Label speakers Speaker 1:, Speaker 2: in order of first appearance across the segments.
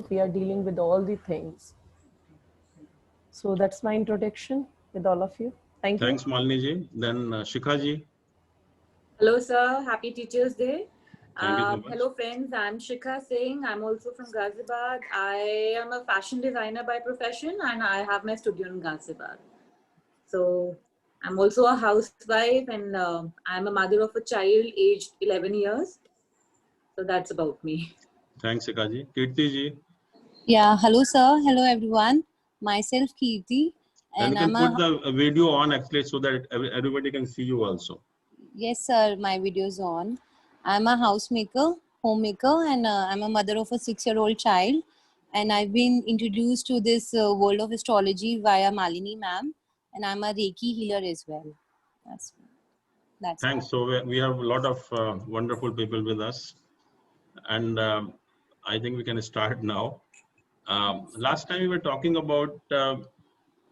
Speaker 1: we are dealing with all the things. So that's my introduction with all of you. Thank you.
Speaker 2: Thanks, Malini ji. Then Shikha ji.
Speaker 3: Hello, sir. Happy Teachers' Day.
Speaker 2: Thank you so much.
Speaker 3: Hello, friends. I'm Shikha Singh. I'm also from Ghaziabad. I am a fashion designer by profession, and I have my studio in Ghaziabad. So I'm also a housewife, and I'm a mother of a child aged 11 years. So that's about me.
Speaker 2: Thanks, Shikha ji. Kirti ji.
Speaker 4: Yeah, hello sir, hello everyone. Myself Kirti,
Speaker 2: And you
Speaker 4: and
Speaker 2: can
Speaker 4: I'm
Speaker 2: put the video on actually so that everybody can see you also.
Speaker 4: yes sir, my video's on. I'm a housemaker, homemaker, and I'm a mother of a 6-year-old child. And I've been introduced to this world of astrology via Malini ma'am, and I'm a Reiki healer as well. That's
Speaker 2: Thanks.
Speaker 4: all.
Speaker 2: So we have a lot of wonderful people with us, and I think we can start now. Last time we were talking about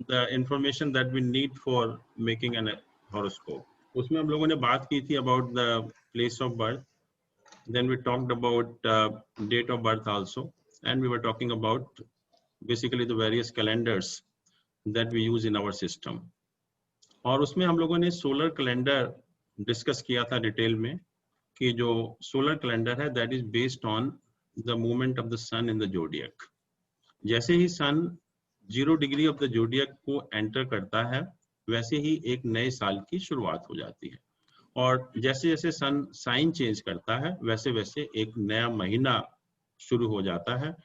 Speaker 2: the information that we need for making an horoscope. उसमें हम लोगों ने बात की थी about the place of birth. Then we talked about date of birth also, and we were talking about basically the various calendars that we use in our system. और उसमें हम लोगों ने सोलर कैलेंडर डिस्कस किया था detail में कि जो सोलर कैलेंडर है that is based on the movement of the sun in the zodiac. जैसे ही sun 0 degree of the zodiac को एंटर करता है वैसे ही एक नए साल की शुरुआत हो जाती है. और जैसे जैसे सन साइन चेंज करता है वैसे वैसे एक नया महीना शुरू हो जाता है.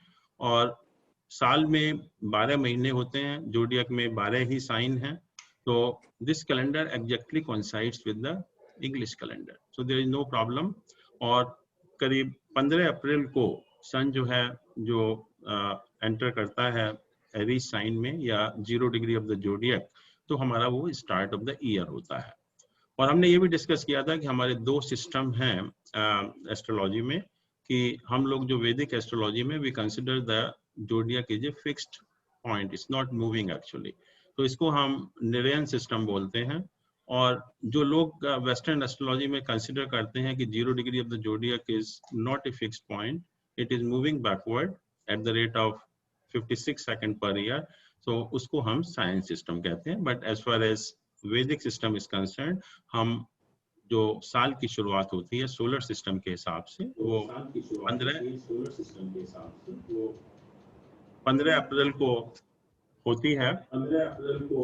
Speaker 2: और साल में 12 महीने होते हैं, जोडियक में 12 ही साइन हैं. तो this calendar exactly coincides with the English calendar, so there is no problem. और करीब 15 अप्रैल को सन जो है जो एंटर करता है एरीज साइन में या 0 डिग्री ऑफ द जोडियक, तो हमारा वो स्टार्ट ऑफ द ईयर होता है. और हमने ये भी डिस्कस किया था कि हमारे 2 सिस्टम हैं एस्ट्रोलॉजी में, कि हम लोग जो वैदिक एस्ट्रोलॉजी में we consider the zodiac is a fixed point, it's not moving actually. तो इसको हम निरयन सिस्टम बोलते हैं. और जो लोग वेस्टर्न एस्ट्रोलॉजी में कंसिडर करते हैं कि 0 degree of the zodiac is not a fixed point, it is moving backward eight the rate of 56 second per year, तो उसको हम साइंस सिस्टम कहते हैं. बट एज फार एज वैदिक सिस्टम इज कंसर्न, हम जो साल की शुरुआत होती है सोलर सिस्टम के हिसाब से वो 15 अप्रैल को होती है. 15 अप्रैल को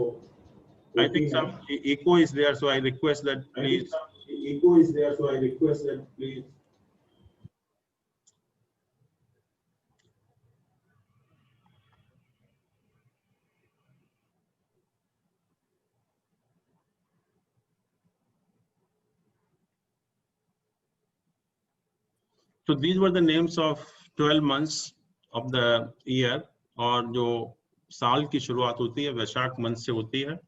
Speaker 2: I think some echo is there, so I request that please. Echo is there, so I request that please. So these were the names of 12 months of the year. और जो साल की शुरुआत होती है वैशाख मंथ से होती है,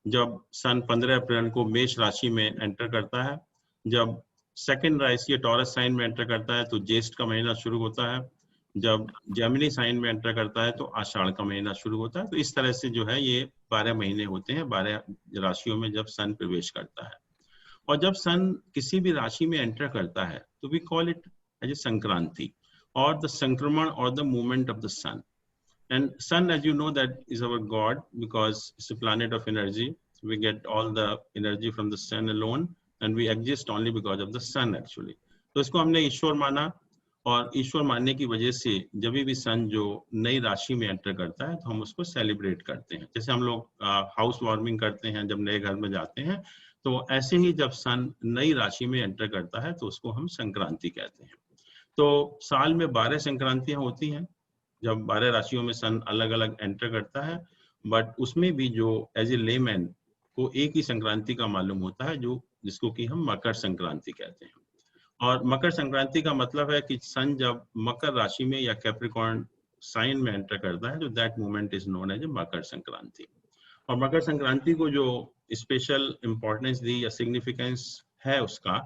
Speaker 2: जब सन 15 अप्रैल को मेष राशि में एंटर करता है. जब सेकंड राशि टॉरस साइन में एंटर करता है तो ज्येष्ठ का महीना शुरू होता है. जब जेमिनी साइन में एंटर करता है तो आषाढ़ का महीना शुरू होता है. तो इस तरह से जो है ये 12 महीने होते हैं 12 राशियों में जब सन प्रवेश करता है. और जब सन किसी भी राशि में एंटर करता है तो we call it as a Sankranti और द संक्रमण और the movement of the sun. And sun, as you know, that is our god because it's a planet of energy. We get all the energy from the sun alone, and we exist only because of the sun actually. तो इसको हमने ईश्वर माना, और ईश्वर मानने की वजह से जब भी सन जो नई राशि में एंटर करता है तो हम उसको सेलिब्रेट करते हैं. जैसे हम लोग हाउस वार्मिंग करते हैं जब नए घर में जाते हैं, तो ऐसे ही जब सन नई राशि में एंटर करता है तो उसको हम संक्रांति कहते हैं. तो साल में 12 संक्रांतियां होती हैं जब 12 राशियों में सन अलग अलग एंटर करता है. बट उसमें भी जो एज ए लेमैन को एक ही संक्रांति का मालूम होता है, जो जिसको कि हम मकर संक्रांति कहते हैं. और मकर संक्रांति का मतलब है कि सन जब मकर राशि में या कैप्रिकॉर्न साइन में एंटर करता है तो that moment is known as a Makar Sankranti. और मकर संक्रांति को जो स्पेशल इंपॉर्टेंस दी या सिग्निफिकेंस है उसका,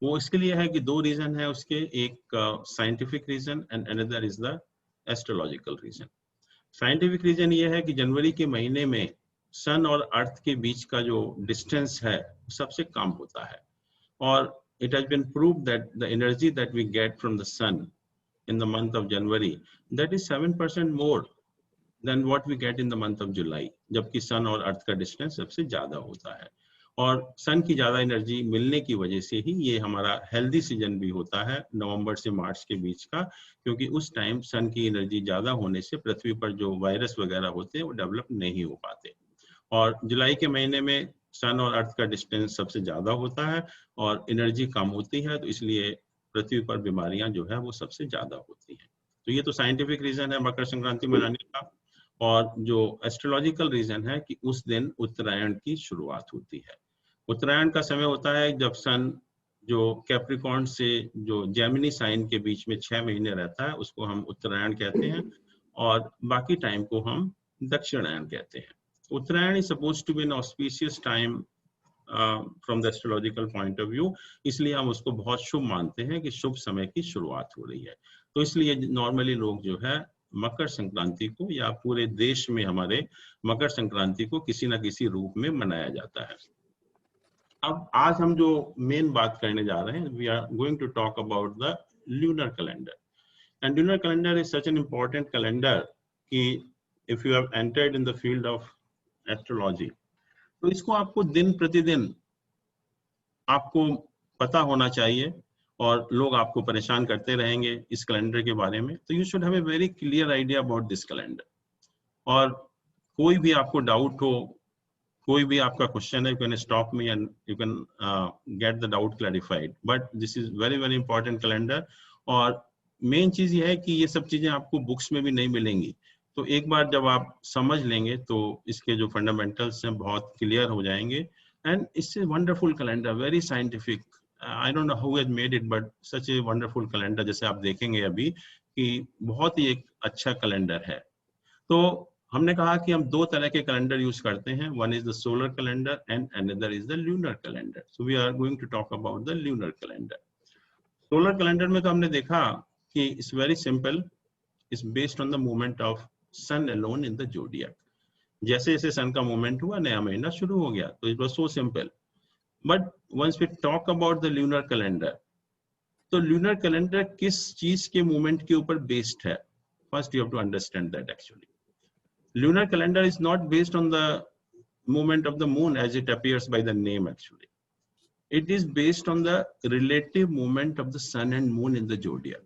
Speaker 2: वो इसके लिए है कि 2 रीजन है उसके. एक scientific reason and another is the astrological reason. Scientific reason ये है कि जनवरी के महीने में सन और अर्थ के बीच का जो डिस्टेंस है सबसे कम होता है. और it has been proved that the energy that we get from the sun in the month of January, that is 7% more than what we get in the month of July, जबकि सन और अर्थ का distance सबसे ज्यादा होता है। और सन की ज्यादा एनर्जी मिलने की वजह से ही ये हमारा हेल्दी सीजन भी होता है नवंबर से मार्च के बीच का, क्योंकि उस टाइम सन की एनर्जी ज्यादा होने से पृथ्वी पर जो वायरस वगैरह होते हैं वो डेवलप नहीं हो पाते। और जुलाई के महीने में सन और अर्थ का डिस्टेंस सबसे ज्यादा होता है और एनर्जी कम होती है, तो इसलिए पृथ्वी पर बीमारियां जो है वो सबसे ज्यादा होती हैं। तो ये तो साइंटिफिक रीजन है मकर संक्रांति मनाने का। और जो एस्ट्रोलॉजिकल रीजन है कि उस दिन उत्तरायण की शुरुआत होती है। उत्तरायण का समय होता है जब सन जो कैप्रिकॉर्न से जो जेमिनी साइन के बीच में 6 महीने रहता है, उसको हम उत्तरायण कहते हैं, और बाकी टाइम को हम दक्षिणायन कहते हैं। Uttarayan is supposed to be an auspicious time from the astrological point of view, इसलिए हम उसको बहुत शुभ मानते हैं कि शुभ समय की शुरुआत हो रही है। तो इसलिए नॉर्मली लोग जो है मकर संक्रांति को, या पूरे देश में हमारे मकर संक्रांति को किसी ना किसी रूप में मनाया जाता है। अब आज हम जो मेन बात करने जा रहे हैं, we are going to talk about the lunar calendar. And lunar calendar is such an important calendar कि if you have entered in the field of astrology, तो इसको आपको दिन प्रतिदिन आपको पता होना चाहिए, और लोग आपको परेशान करते रहेंगे इस कैलेंडर के बारे में। तो you should have a very clear idea about this calendar. और कोई भी आपको डाउट हो, कोई भी आपका क्वेश्चन है, you can stop me and you can get the doubt clarified. But this is very very important calendar. और मेन चीज ये है कि ये सब चीजें आपको बुक्स में भी नहीं मिलेंगी, तो एक बार जब आप समझ लेंगे तो इसके जो फंडामेंटल्स हैं बहुत क्लियर हो जाएंगे। And it's a wonderful calendar, very scientific. I don't know who has made it, but such a wonderful calendar. जैसे आप देखेंगे अभी कि बहुत ही एक अच्छा कैलेंडर है। तो हमने कहा कि हम दो तरह के कैलेंडर यूज करते हैं, one is the solar calendar and another is the lunar calendar. So we are going to talk about the lunar calendar. Solar calendar में तो हमने देखा कि it's very simple, it's based on the movement of sun alone in the zodiac. जैसे जैसे सन का movement हुआ नया महीना शुरू हो गया, तो it was so simple. But once we talk about the lunar calendar, तो ल्यूनर कैलेंडर किस चीज के मूवमेंट के ऊपर बेस्ड है? First you have to understand that actually lunar calendar is not based on the movement of the moon as it appears by the name. Actually it is based on the relative movement of the sun and moon in the zodiac.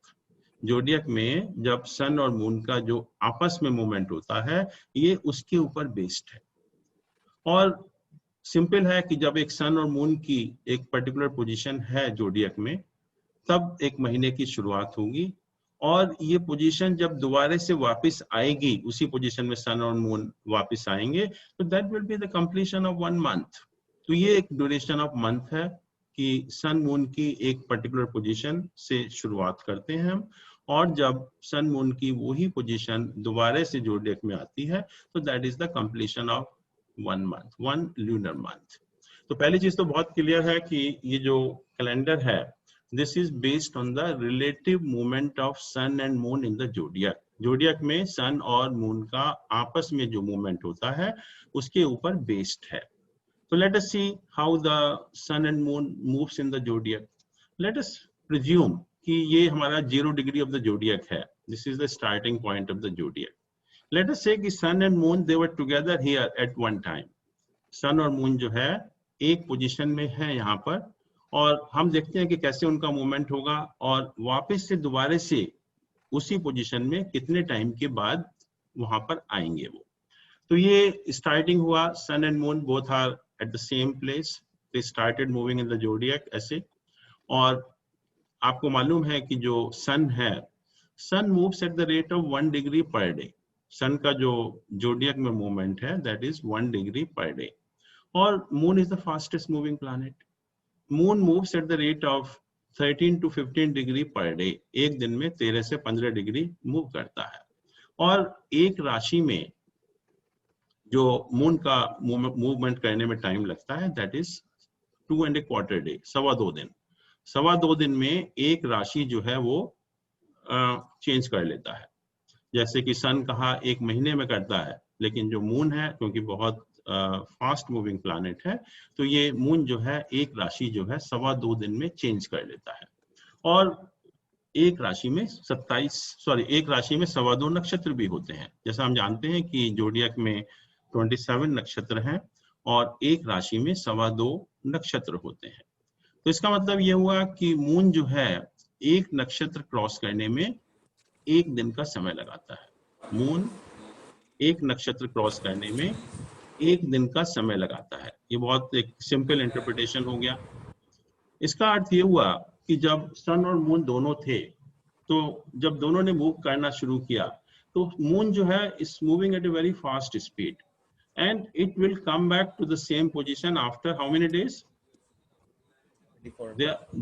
Speaker 2: Zodiac में जब सन और moon का जो आपस में movement होता है, ये उसके ऊपर बेस्ड है। और सिंपल है कि जब एक सन और मून की एक पर्टिकुलर पोजीशन है जोडियक में, तब एक महीने की शुरुआत होगी, और ये पोजीशन जब दोबारा से वापस आएगी, उसी पोजीशन में सन और मून वापस आएंगे, तो that will be the completion of 1 month. तो ये एक ड्यूरेशन ऑफ मंथ है कि सन मून की एक पर्टिकुलर पोजीशन से शुरुआत करते हैं हम, और जब सन मून की वही पोजीशन दोबारा से जोडियक में आती है, तो that is the completion of 1 month, 1 lunar month. तो पहली चीज तो बहुत क्लियर है कि ये जो कैलेंडर है, this is based on the relative movement of sun and moon in the zodiac. Zodiac में सन और मून का आपस में जो मूवमेंट होता है उसके ऊपर बेस्ड है। So let us see how the sun and moon moves in the zodiac. Let us presume कि ये हमारा 0 degree of the zodiac है. This is the starting point of the zodiac. Let us say कि sun and moon they were together here at one time. सन और moon जो है एक position में है यहाँ पर, और हम देखते हैं कि कैसे उनका मूवमेंट होगा, और वापस से दोबारा से उसी पोजीशन में कितने टाइम के बाद वहां पर आएंगे वो। तो ये स्टार्टिंग हुआ, sun and moon both are at the same place, they started moving in the zodiac ऐसे। और आपको मालूम है कि जो सन है, sun moves at the rate of 1 degree per day. Sun का जो जोडियक में मूवमेंट है that is 1 degree per day. और moon is the fastest moving planet. Moon moves at the rate of 13 to 15 degree per day. एक दिन में 13 से 15 degree move करता है। और एक राशि में जो मून का मूवमेंट करने में टाइम लगता है दैट इज 2.25 डे, 2.25 दिन। 2.25 दिन में एक राशि जो है वो चेंज कर लेता है। जैसे कि सन कहा एक महीने में करता है, लेकिन जो मून है क्योंकि बहुत फास्ट मूविंग प्लैनेट है, तो ये मून जो है एक राशि जो है 2.25 दिन में चेंज कर लेता है। और एक राशि में 2.25 नक्षत्र भी होते हैं। जैसा हम जानते हैं कि जोडियक में 27 नक्षत्र हैं और एक राशि में 2.25 नक्षत्र होते हैं। तो इसका मतलब ये हुआ कि मून जो है एक नक्षत्र क्रॉस करने में एक दिन का समय लगाता है। मून एक नक्षत्र क्रॉस करने में एक दिन का समय लगाता है। ये बहुत एक सिंपल इंटरप्रिटेशन हो गया। इसका अर्थ ये हुआ कि जब सन और मून दोनों थे, तो जब दोनों ने मूव करना शुरू किया, तो मून जो है is moving at a very fast speed and it will come back to the same position after how many days?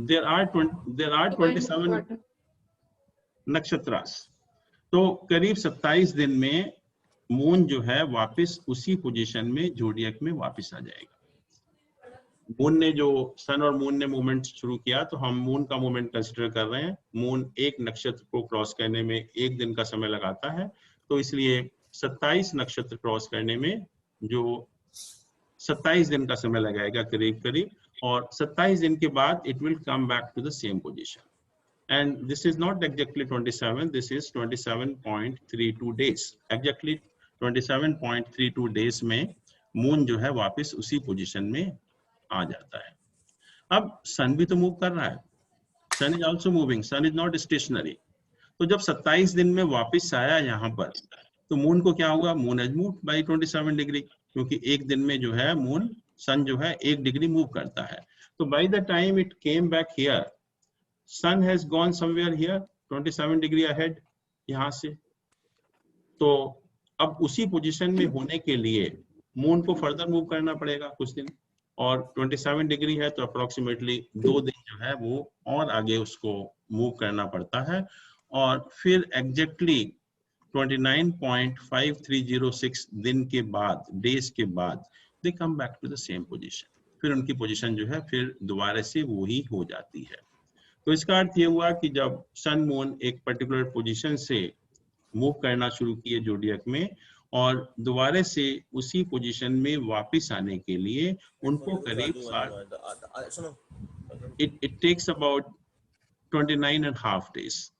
Speaker 2: there are 27 nakshatras. तो करीब 27 दिन में मून जो है वापस उसी पोजीशन में जोडियक में वापस आ जाएगा। मून ने जो सन और मून ने मूवमेंट शुरू किया, तो हम मून का मूवमेंट कंसीडर कर रहे हैं। मून एक नक्षत्र को क्रॉस करने में एक दिन का समय लगाता है, तो इसलिए 27 नक्षत्र क्रॉस करने में जो 27 दिन का समय लगाएगा करीब करीब, और 27 दिन के बाद it will come back to the same position. And this is not exactly 27, this is 27.32 days. Exactly 27.32 days में मून जो है वापस उसी पोजीशन में आ जाता है। अब सन भी तो मूव कर रहा है, sun is also moving, sun is not stationary. तो जब 27 दिन में वापस आया यहाँ पर, तो मून को क्या हुआ? Moon has moved by 27 degree, क्योंकि एक दिन में जो है मून सन जो है 1 डिग्री मूव करता है। तो by the time it came back here, sun has gone somewhere here 27 degree ahead यहाँ से। तो अब उसी पोजीशन में होने के लिए मून को फर्दर मूव करना पड़ेगा कुछ दिन, और 27 डिग्री है तो अप्रोक्सीमेटली 2 दिन जो है वो और आगे उसको मूव करना पड़ता है, और फिर एग्जैक्टली 29.5306 दिन के बाद, डेज के बाद, they come back to the same position. फिर उनकी पोजीशन जो है फिर दोबारा से वही हो जाती है। तो इसका अर्थ ये हुआ कि जब सन मून एक पर्टिकुलर पोजीशन से मूव करना शुरू किए जोडियक में, और दोबारा से उसी पोजीशन में वापस आने के लिए उनको करीब it takes about 29.5 days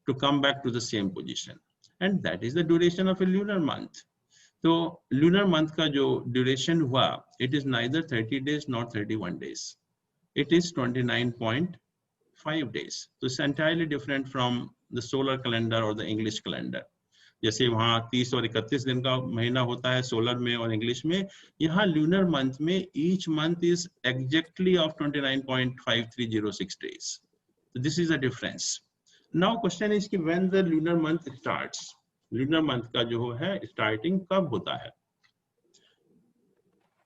Speaker 2: to come back to the same position, and that is the duration of a lunar month. तो lunar month का जो duration हुआ, it is neither 30 days nor 31 days, it is 29.5 days. So it's entirely different from the solar calendar or the English calendar. जैसे वहाँ 30 और 31 दिन का महीना होता है सोलर में और इंग्लिश में, यहाँ lunar month में each month is exactly of 29.5306 days. So this is the difference. Now question is कि when the lunar month starts, lunar month का जो है starting कब होता है?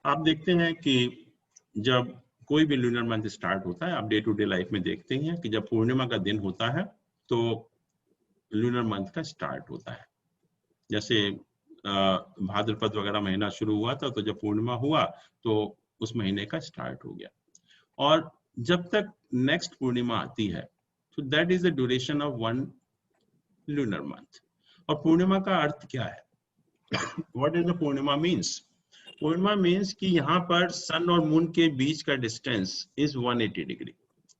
Speaker 2: आप देखते हैं कि जब कोई भी lunar month start होता है, आप डे टू डे लाइफ में देखते हैं कि जब पूर्णिमा का दिन होता है तो lunar month का स्टार्ट होता है। जैसे भाद्रपद वगैरह महीना शुरू हुआ था, तो जब पूर्णिमा हुआ तो उस महीने का स्टार्ट हो गया, और जब तक नेक्स्ट पूर्णिमा आती है, तो that is the duration of 1 lunar month. और पूर्णिमा का अर्थ क्या है? What is the Purnima means? Purnima means कि यहाँ पर सन और मून के बीच का डिस्टेंस इज 180 डिग्री।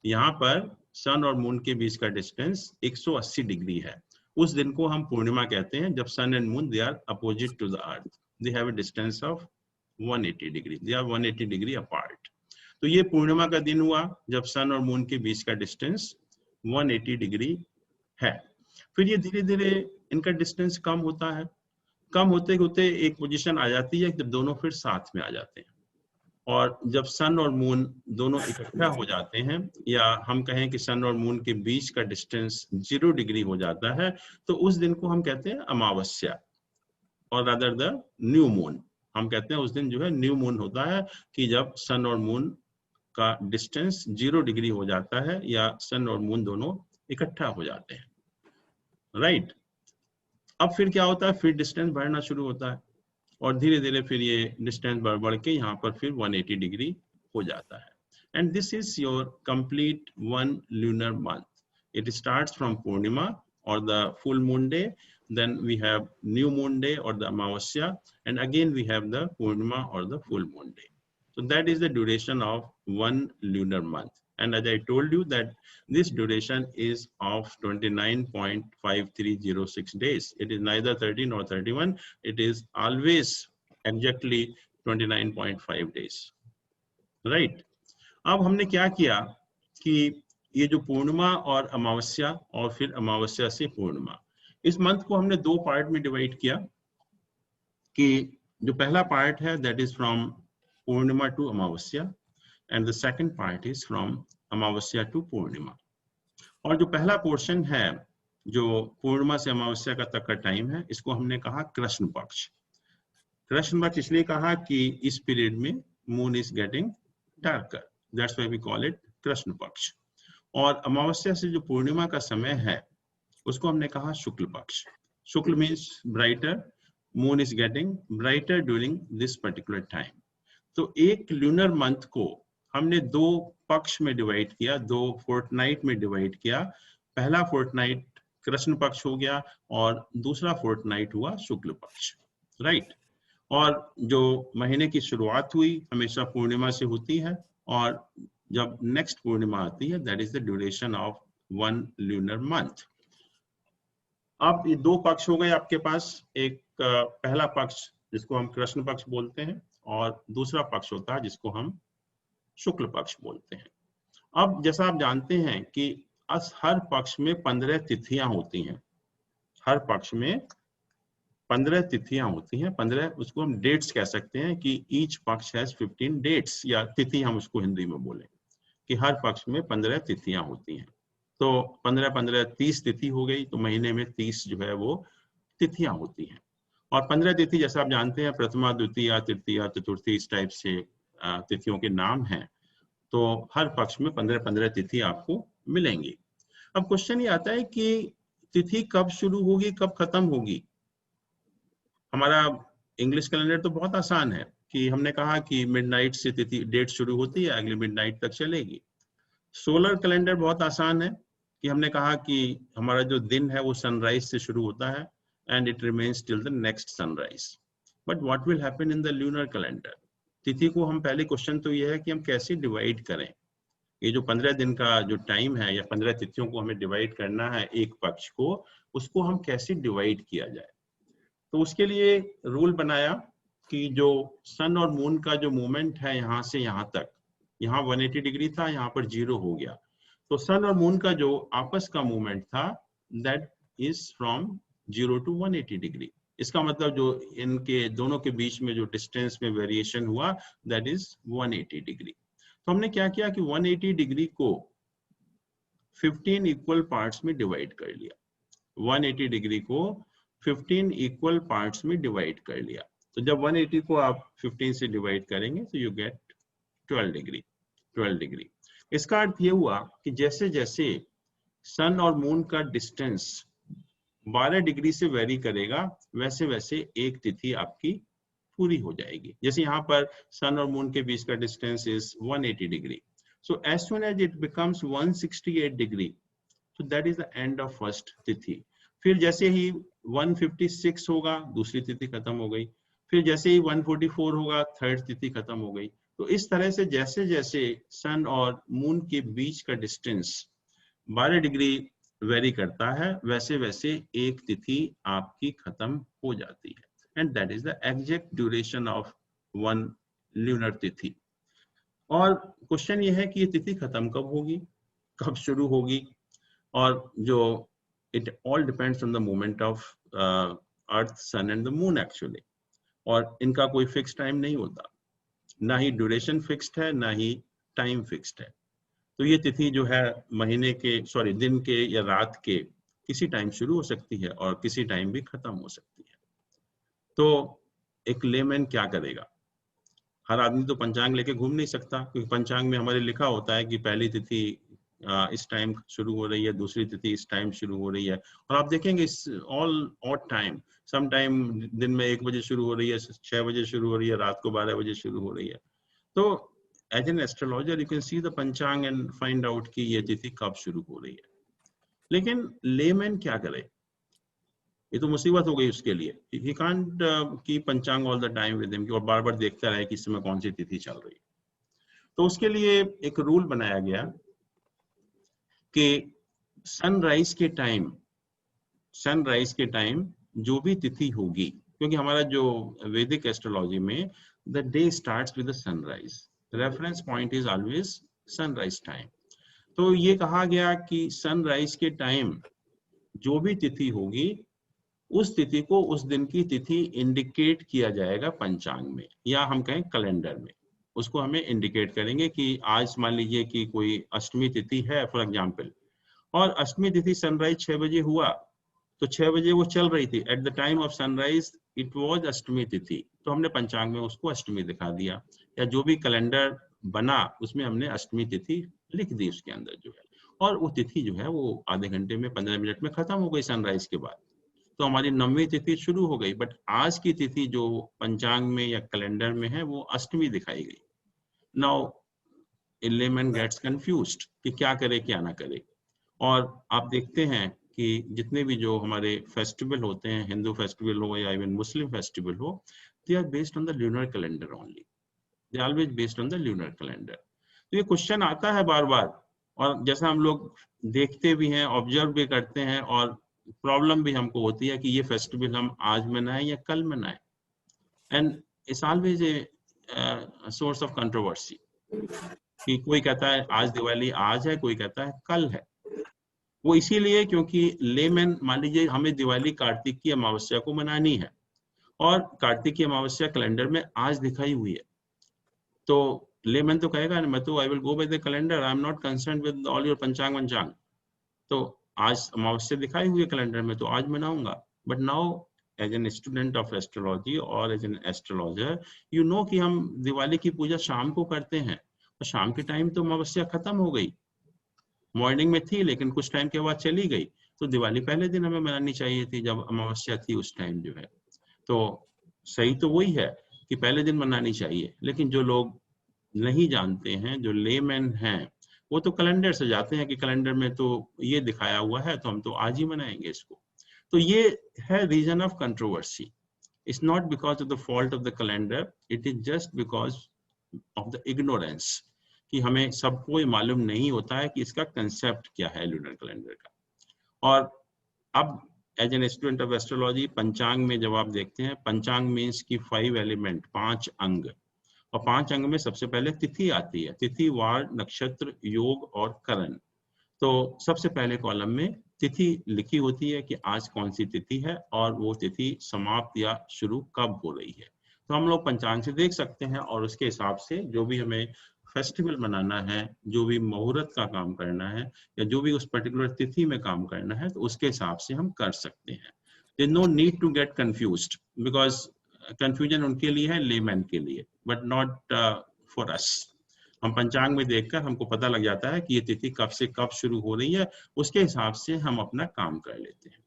Speaker 2: यहाँ पर सन और मून के बीच का डिस्टेंस 180 डिग्री है। उस दिन को हम पूर्णिमा कहते हैं, जब sun and moon they are opposite to the earth, they have a distance of 180 degree, they are 180 degree apart. तो ये पूर्णिमा का दिन हुआ जब सन और मून के बीच का डिस्टेंस 180 डिग्री है। फिर ये धीरे धीरे इनका डिस्टेंस कम होता है, कम होते होते एक पोजीशन आ जाती है जब दोनों फिर साथ में आ जाते हैं, और जब सन और मून दोनों इकट्ठा हो जाते हैं, या हम कहें कि सन और मून के बीच का डिस्टेंस 0 डिग्री हो जाता है, तो उस दिन को हम कहते हैं अमावस्या, और रादर द न्यू मून। हम कहते हैं उस दिन जो है न्यू मून होता है, कि जब सन और मून का डिस्टेंस 0 डिग्री हो जाता है, या सन और मून दोनों इकट्ठा हो जाते हैं, राइट। अब फिर क्या होता है? फिर डिस्टेंस बढ़ना शुरू होता है, और धीरे धीरे फिर ये डिस्टेंस बढ़ के यहाँ पर फिर 180 डिग्री हो जाता है। And this is your complete 1 lunar month. It starts from Purnima or the full moon day, then we have new moon day or the Amavasya, and again we have the Purnima or the full moon day. So that is the duration of 1 lunar month. And as I told you that this duration is of 29.5306 days. It is neither 30 nor 31. It is always exactly 29.5 days. Right? अब हमने क्या किया कि ये जो पूर्णिमा और अमावस्या और फिर अमावस्या से पूर्णिमा, इस मंथ को हमने दो पार्ट में डिवाइड किया कि जो पहला पार्ट है that is from purnima to amavasya and the second part is from amavasya to purnima. और जो पहला पोर्शन है जो पूर्णिमा से अमावस्या का तक का टाइम है, इसको हमने कहा कृष्ण पक्ष। कृष्ण पक्ष इसलिए कहा कि इस पीरियड में moon is getting darker, that's why we call it Krishna Paksha. और अमावस्या से जो पूर्णिमा का समय है उसको हमने कहा शुक्ल पक्ष। Shukla means brighter, moon is getting brighter during this particular time. तो एक ल्यूनर मंथ को हमने दो पक्ष में डिवाइड किया, दो फोर्टनाइट में डिवाइड किया। पहला फोर्टनाइट कृष्ण पक्ष हो गया और दूसरा फोर्टनाइट हुआ शुक्ल पक्ष, राइट। और जो महीने की शुरुआत हुई हमेशा पूर्णिमा से होती है और जब नेक्स्ट पूर्णिमा आती है that is the duration of one lunar month. अब ये दो पक्ष हो गए आपके पास, एक पहला पक्ष जिसको हम कृष्ण पक्ष बोलते हैं और दूसरा पक्ष होता है जिसको हम शुक्ल पक्ष बोलते हैं। अब जैसा आप जानते हैं कि हर पक्ष में 15 तिथियां होती हैं, हर पक्ष में 15 तिथियां होती हैं। 15 उसको हम डेट्स कह सकते हैं कि ईच पक्ष हैज 15 डेट्स, या तिथि हम उसको हिंदी में बोलें कि हर पक्ष में 15 तिथियां होती हैं। तो 15-15 30 तिथि हो गई, तो महीने में 30 जो है वो तिथियां होती हैं। और 15 तिथि जैसा आप जानते हैं प्रथमा, द्वितीया, तृतीया, चतुर्थी, इस टाइप से तिथियों के नाम हैं। तो हर पक्ष में 15-15 तिथि आपको मिलेंगी। अब क्वेश्चन ये आता है कि तिथि कब शुरू होगी कब खत्म होगी। हमारा इंग्लिश कैलेंडर तो बहुत आसान है कि हमने कहा कि मिडनाइट से तिथि डेट शुरू होती है, अगले मिडनाइट तक चलेगी। सोलर कैलेंडर बहुत आसान है कि हमने कहा कि हमारा जो दिन है वो सनराइज से शुरू होता है and it remains till the next sunrise. But what will happen in the lunar calendar? तिथि को हम पहले क्वेश्चन तो ये है कि हम कैसे डिवाइड करें। ये जो 15 दिन का जो टाइम है या 15 तिथियों को हमें डिवाइड करना है एक पक्ष को, उसको हम कैसे डिवाइड किया जाए। तो उसके लिए रूल बनाया कि जो सन और मून का जो मूवमेंट है यहाँ से यहाँ तक, यहाँ 180 डिग्री था, यहाँ पर 0 हो गया। तो सन और मून का जो आपस का मूवमेंट था that is from 0 to 180 degree. इसका मतलब जो इनके दोनों के बीच में जो डिस्टेंस में वेरिएशन हुआ दैट इज 180 डिग्री। तो हमने क्या किया कि 180 डिग्री को 15 इक्वल पार्ट्स में डिवाइड कर लिया। 180 डिग्री को 15 इक्वल पार्ट्स में डिवाइड कर लिया। तो जब 180 को आप 15 से डिवाइड करेंगे तो यू गेट 12 डिग्री। 12 डिग्री इसका अर्थ ये हुआ कि जैसे जैसे सन और मून का डिस्टेंस 12 डिग्री से वेरी करेगा वैसे वैसे एक तिथि आपकी पूरी हो जाएगी। जैसे यहाँ पर सन और मून के बीच का distance is 180 degree. So as soon as it becomes 168 degree, so that is the end of first तिथि। फिर जैसे ही 156 होगा दूसरी तिथि खत्म हो गई, फिर जैसे ही 144 होगा थर्ड तिथि खत्म हो गई। तो इस तरह से जैसे जैसे सन और मून के बीच का डिस्टेंस 12 डिग्री वेरी करता है वैसे वैसे एक तिथि आपकी खत्म हो जाती है। And that is the exact duration of one lunar तिथि। और क्वेश्चन ये है कि ये तिथि खत्म कब होगी, कब शुरू होगी, और जो it all depends on the movement of earth, sun and the moon actually। और इनका कोई फिक्स टाइम नहीं होता, ना ही ड्यूरेशन फिक्स्ड है ना ही टाइम फिक्स्ड है। तो ये तिथि जो है महीने के दिन के या रात के किसी टाइम शुरू हो सकती है और किसी टाइम भी खत्म हो सकती है। तो एक लेमैन क्या करेगा? हर आदमी तो पंचांग लेके घूम नहीं सकता, क्योंकि पंचांग में हमारे लिखा होता है कि पहली तिथि इस टाइम शुरू हो रही है, दूसरी तिथि इस टाइम शुरू हो रही है। और आप देखेंगे all odd time, some time दिन में 1 बजे शुरू हो रही है, 6 बजे शुरू हो रही है, रात को 12 बजे शुरू हो रही है। तो as an astrologer you can see the panchang and find out कि ये तिथि कब शुरू हो रही है। लेकिन लेमैन क्या करे? ये तो मुसीबत हो गई उसके लिए। ही कांट कीप पंचांग all the time with him और बार बार देखता रहे कि इस समय कौन सी तिथि चल रही है। तो उसके लिए एक रूल बनाया गया कि सनराइज के टाइम जो भी तिथि होगी, क्योंकि हमारा जो वैदिक एस्ट्रोलॉजी में the day starts with the sunrise, reference point is always sunrise time. तो ये कहा गया कि सनराइज के टाइम जो भी तिथि होगी उस तिथि को उस दिन की तिथि इंडिकेट किया जाएगा पंचांग में, या हम कहें कैलेंडर में। उसको हमें इंडिकेट करेंगे कि आज मान लीजिए कि कोई अष्टमी तिथि है फॉर एग्जांपल, और अष्टमी तिथि सनराइज 6 बजे हुआ, तो 6 बजे वो चल रही थी, at the time of sunrise it was ashtami tithi, तो हमने पंचांग में उसको अष्टमी दिखा दिया, या जो भी कैलेंडर बना उसमें हमने अष्टमी तिथि लिख दी उसके अंदर जो है, और वो तिथि जो है वो आधे घंटे में 15 मिनट में खत्म हो गई सनराइज के बाद, तो हमारी 9वीं तिथि शुरू हो गई। बट आज की तिथि जो पंचांग में या कैलेंडर में है वो अष्टमी दिखाई गई। Now a layman gets confused कि क्या करे क्या ना करे। और आप देखते हैं कि जितने भी जो हमारे फेस्टिवल होते हैं, हिंदू फेस्टिवल हो या इवन मुस्लिम फेस्टिवल हो, they are based on the lunar calendar only, they always based on the lunar calendar. तो ये क्वेश्चन आता है बार बार, और जैसा हम लोग देखते भी हैं, ऑब्जर्व भी करते हैं, और प्रॉब्लम भी हमको होती है कि ये फेस्टिवल हम आज मनाएं या कल मनाएं, and it's always a source of controversy कि कोई कहता है आज दिवाली आज है, कोई कहता है कल है। वो इसीलिए क्योंकि लेमैन, मान लीजिए हमें दिवाली कार्तिक की अमावस्या को मनानी है, और कार्तिक की अमावस्या कैलेंडर में आज दिखाई हुई है, तो लेमैन तो कहेगा मैं तो I will go by the calendar, I am not concerned with all your पंचांग। तो आज अमावस्या दिखाई हुई है कैलेंडर में, तो आज मनाऊंगा। But now as an student of astrology और as an astrologer, you know कि हम दिवाली की पूजा शाम को करते हैं, और शाम के टाइम तो अमावस्या खत्म हो गई, मॉर्निंग में थी लेकिन कुछ टाइम के बाद चली गई, तो दिवाली पहले दिन हमें मनानी चाहिए थी जब अमावस्या थी उस टाइम जो है। तो सही तो वही है कि पहले दिन मनानी चाहिए, लेकिन जो लोग नहीं जानते हैं, जो लेमैन हैं, वो तो कैलेंडर से जाते हैं कि कैलेंडर में तो ये दिखाया हुआ है तो हम तो आज ही मनाएंगे इसको। तो ये है reason of controversy. It's not because of the fault of the calendar, it is just because of the ignorance, कि हमें सबको मालूम नहीं होता है कि इसका कंसेप्ट क्या है लूनर कैलेंडर का। और अब as an student of astrology, panchang में जब आप देखते हैं, पंचांग मीन्स की 5 एलिमेंट, 5 अंग, और 5 अंग में सबसे पहले तिथि आती है, तिथि, वार, नक्षत्र, योग और करण। तो सबसे पहले कॉलम में तिथि लिखी होती है कि आज कौन सी तिथि है, और वो तिथि समाप्त या शुरू कब हो रही है। तो हम लोग पंचांग से देख सकते हैं, और उसके हिसाब से जो भी हमें फेस्टिवल मनाना है, जो भी मुहूर्त का काम करना है, या जो भी उस पर्टिकुलर तिथि में काम करना है, तो उसके हिसाब से हम कर सकते हैं। There no need to get confused, because confusion उनके लिए है, लेमैन के लिए, बट नॉट फॉर अस। हम पंचांग में देखकर हमको पता लग जाता है कि ये तिथि कब से कब शुरू हो रही है, उसके हिसाब से हम अपना काम कर लेते हैं।